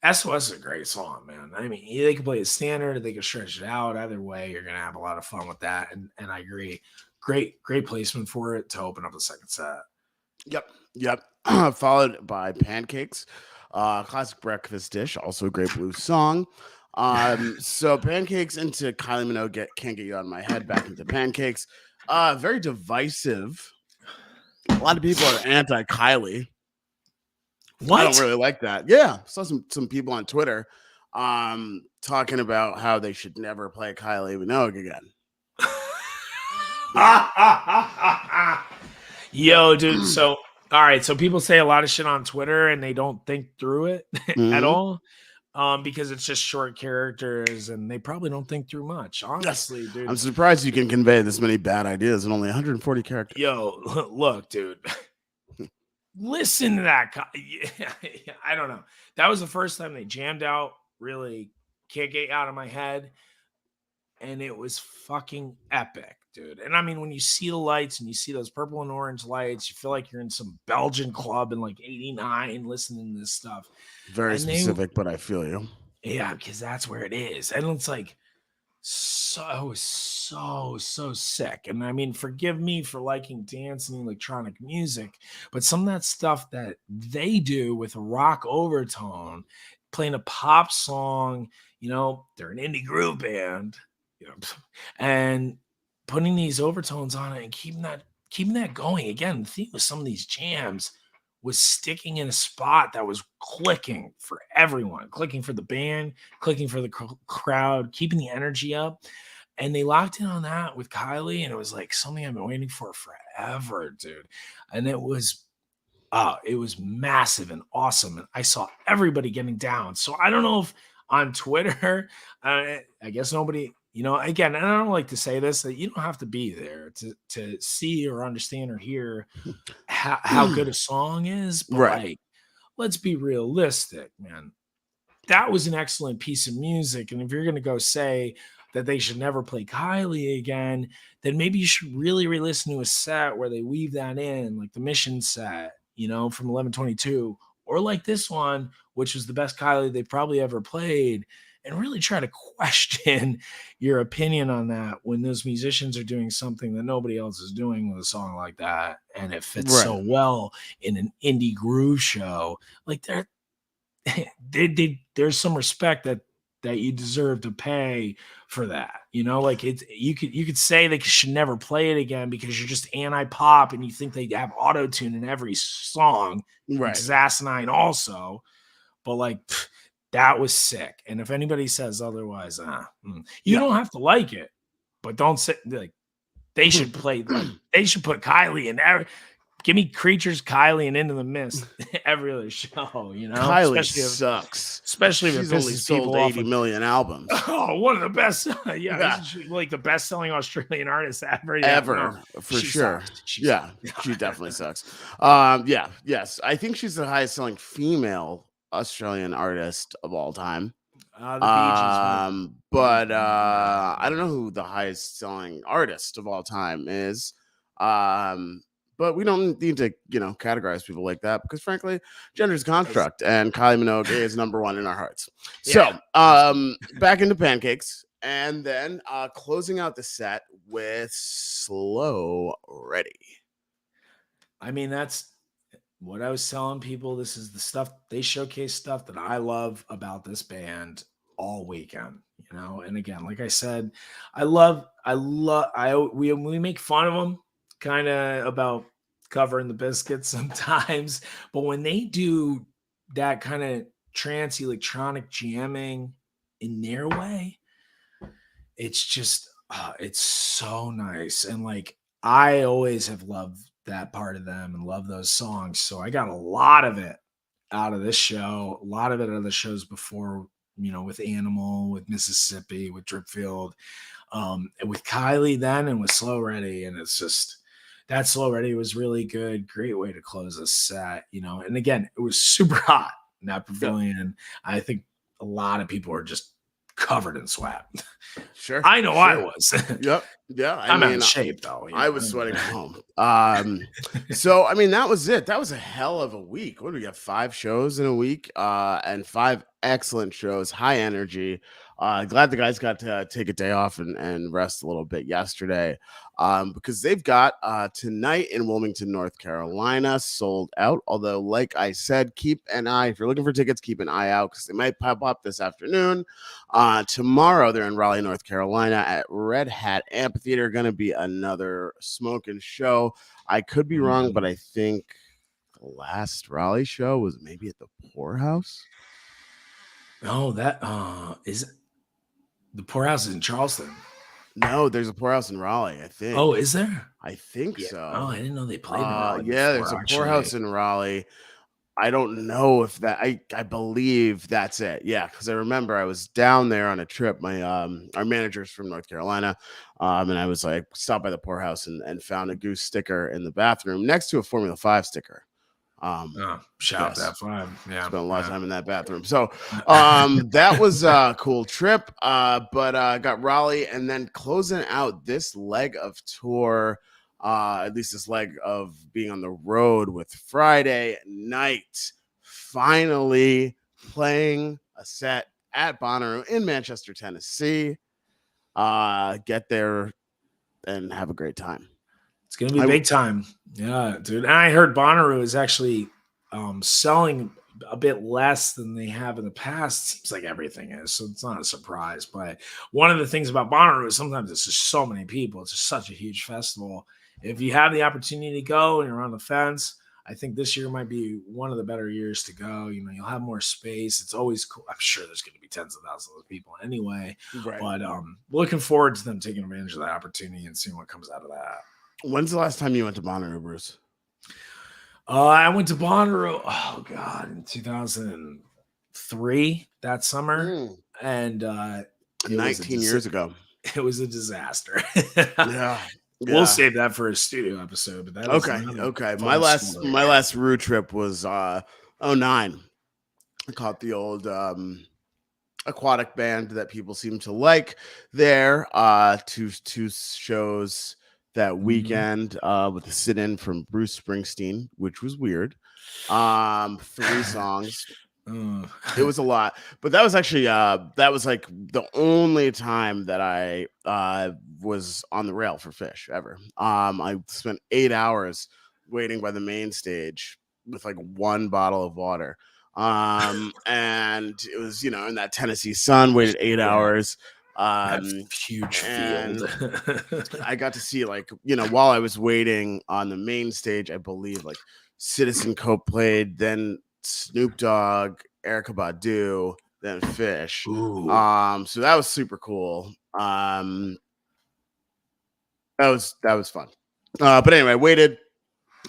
SOS is a great song, man. I mean, they can play it standard, they can stretch it out. Either way, you're gonna have a lot of fun with that. And I agree. Great placement for it to open up the second set. Yep. Followed by Pancakes, classic breakfast dish, also a great blues song. So Pancakes into Kylie Minogue, Can't Get You Out of My Head, back into Pancakes. Very divisive. A lot of people are anti Kylie. What? I don't really like that. Yeah, saw some people on Twitter talking about how they should never play Kylie Minogue again. Yo, dude. So, all right. So people say a lot of shit on Twitter and they don't think through it at all. Because it's just short characters and they probably don't think through much. Honestly, dude. I'm surprised you can convey this many bad ideas in only 140 characters. Yo, look, dude. Listen to that. I don't know. That was the first time they jammed out. Really Can't Get Out of My Head. And it was fucking epic, dude. And I mean, when you see the lights and you see those purple and orange lights, you feel like you're in some Belgian club in like 89 listening to this stuff. Very specific, but I feel you. Yeah, because that's where it is. And it's like so sick. And I mean, forgive me for liking dance and electronic music, but some of that stuff that they do with a rock overtone, playing a pop song, they're an indie groove band. And putting these overtones on it and keeping that going. Again, the theme with some of these jams was sticking in a spot that was clicking for everyone, clicking for the band, clicking for the crowd, keeping the energy up. And they locked in on that with Kylie, and it was like something I've been waiting for forever, dude. And it was massive and awesome. And I saw everybody getting down. So I don't know if on Twitter, I guess nobody, again, and I don't like to say this, that you don't have to be there to see or understand or hear how good a song is. But like, let's be realistic, man. That was an excellent piece of music. And if you're going to go say that they should never play Kylie again, then maybe you should really re-listen to a set where they weave that in, like the Mission set, from 11/22, or like this one, which was the best Kylie they probably ever played, and really try to question your opinion on that when those musicians are doing something that nobody else is doing with a song like that, and it fits so well in an indie groove show. Like there's some respect that you deserve to pay for that. Like you could say they should never play it again because you're just anti-pop and you think they have auto-tune in every song. Right. Which is asinine also. But like that was sick. And if anybody says otherwise, you don't have to like it, but don't say like they should play they should put Kylie in there. Give me Creatures, Kylie, and Into the Mist every other show, Kylie sucks. Especially if only sold 80 million albums. Oh, one of the best. Like the best-selling Australian artist ever. For sure. She definitely sucks. Yes. I think she's the highest-selling female Australian artist of all time. The Bee Gees. But I don't know who the highest-selling artist of all time is. But we don't need to, categorize people like that because, frankly, gender's a construct, and Kylie Minogue is number one in our hearts. Yeah. So, back into Pancakes, and then closing out the set with Slow Ready. I mean, that's what I was telling people. This is the stuff they showcase stuff that I love about this band all weekend, And again, like I said, we make fun of them kind of about covering the biscuits sometimes, but when they do that kind of trance electronic jamming in their way, it's just it's so nice. And like I always have loved that part of them and love those songs. So I got a lot of it out of this show, a lot of it out of the shows before, with Animal, with Mississippi, with Dripfield, and with Kylie then, and with Slow Ready. And it's just that Slow Ready was really good. Great way to close a set, And again, it was super hot in that pavilion. I think a lot of people were just covered in sweat. Sure. I know I was. Yep. Yeah. I'm out of shape though. I was sweating at home. So I mean, that was it. That was a hell of a week. What do we have? 5 shows in a week, and 5 excellent shows, high energy. Glad the guys got to take a day off and rest a little bit yesterday, because they've got tonight in Wilmington, North Carolina, sold out. Although, like I said, keep an eye, if you're looking for tickets, keep an eye out because they might pop up this afternoon. Tomorrow they're in Raleigh, North Carolina at Red Hat Amphitheater. Going to be another smoking show. I could be wrong, but I think the last Raleigh show was maybe at the Poorhouse. Oh, that is the Poorhouse is in Charleston. No, there's a Poorhouse in Raleigh, I think. Oh, is there? I think so. Oh, I didn't know they played in Raleigh. Yeah, there's a Poorhouse in Raleigh. I don't know if that. I believe that's it. Yeah, because I remember I was down there on a trip. My our manager's from North Carolina, and I was like stopped by the Poorhouse and found a Goose sticker in the bathroom next to a Formula 5 sticker. Shout out that 5. Yeah, spent a lot of time in that bathroom. So that was a cool trip. But got Raleigh, and then closing out this leg of tour. At least this leg of being on the road with Friday night, finally playing a set at Bonnaroo in Manchester, Tennessee. Get there and have a great time. It's going to be big time. Yeah, dude. And I heard Bonnaroo is actually selling a bit less than they have in the past. Seems like everything is, so it's not a surprise. But one of the things about Bonnaroo is sometimes it's just so many people. It's just such a huge festival. If you have the opportunity to go and you're on the fence, I think this year might be one of the better years to go. You'll have more space. It's always cool. I'm sure there's going to be tens of thousands of people anyway. Right. But looking forward to them taking advantage of that opportunity and seeing what comes out of that. When's the last time you went to Bonnaroo, Bruce? I went to Bonnaroo, oh God, in 2003, that summer. And 19 years ago. It was a disaster. Yeah. We'll save that for a studio episode. But that okay. My last road trip was 09. I caught the old aquatic band that people seem to like there. Two shows that weekend with a sit-in from Bruce Springsteen, which was weird. 3 songs. It was a lot, but that was actually that was like the only time that I was on the rail for Fish ever. I spent 8 hours waiting by the main stage with like 1 bottle of water. And it was, in that Tennessee sun, waited 8 hours. Huge field. I got to see, like, while I was waiting on the main stage, I believe like Citizen Cope played, then Snoop Dogg, Erykah Badu, then Fish. Ooh. So that was super cool. That was fun. But anyway, I waited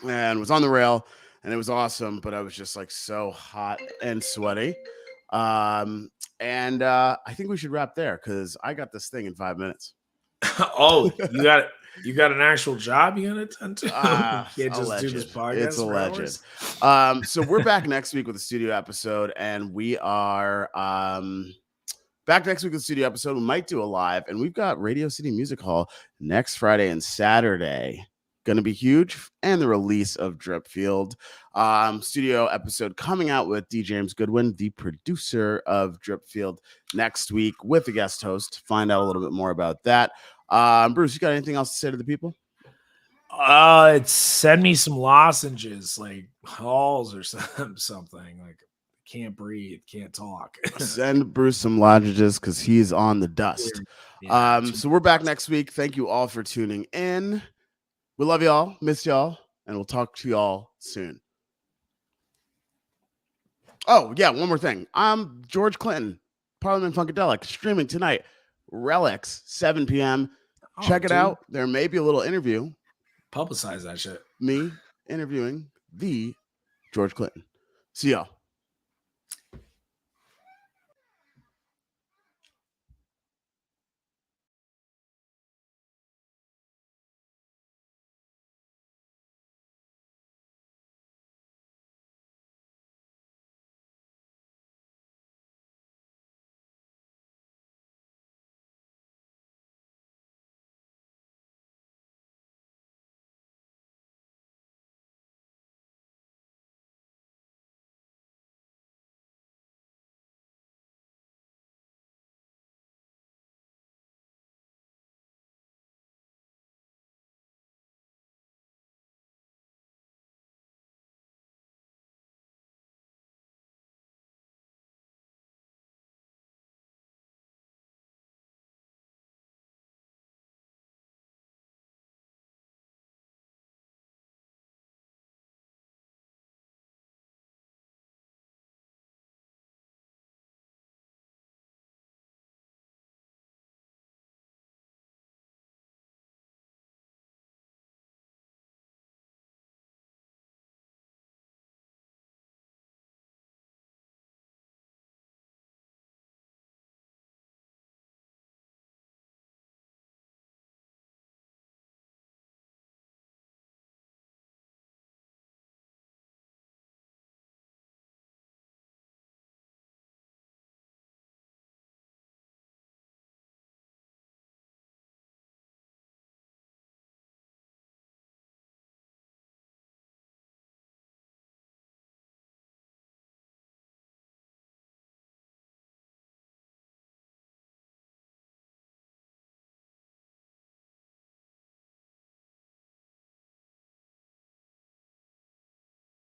and was on the rail, and it was awesome. But I was just like so hot and sweaty. And I think we should wrap there because I got this thing in 5 minutes. Oh, you got an actual job you gotta attend to? You can't just do this podcast. It's a legend. So we're back next week with a studio episode, and we are back next week with a studio episode. We might do a live, and we've got Radio City Music Hall next Friday and Saturday. Going to be huge, and the release of Dripfield studio episode coming out with D. James Goodwin, the producer of Dripfield, next week with a guest host. Find out a little bit more about that. Bruce, you got anything else to say to the people? Send me some lozenges, like Halls or something. Like can't breathe, can't talk. Send Bruce some lozenges because he's on the dust. Yeah, so we're back next week. Thank you all for tuning in. We love y'all, miss y'all, and we'll talk to y'all soon. Oh, yeah, one more thing. I'm George Clinton, Parliament Funkadelic, streaming tonight. Relics, 7 p.m. Check it out. There may be a little interview Publicize that shit. Me interviewing the George Clinton. See y'all.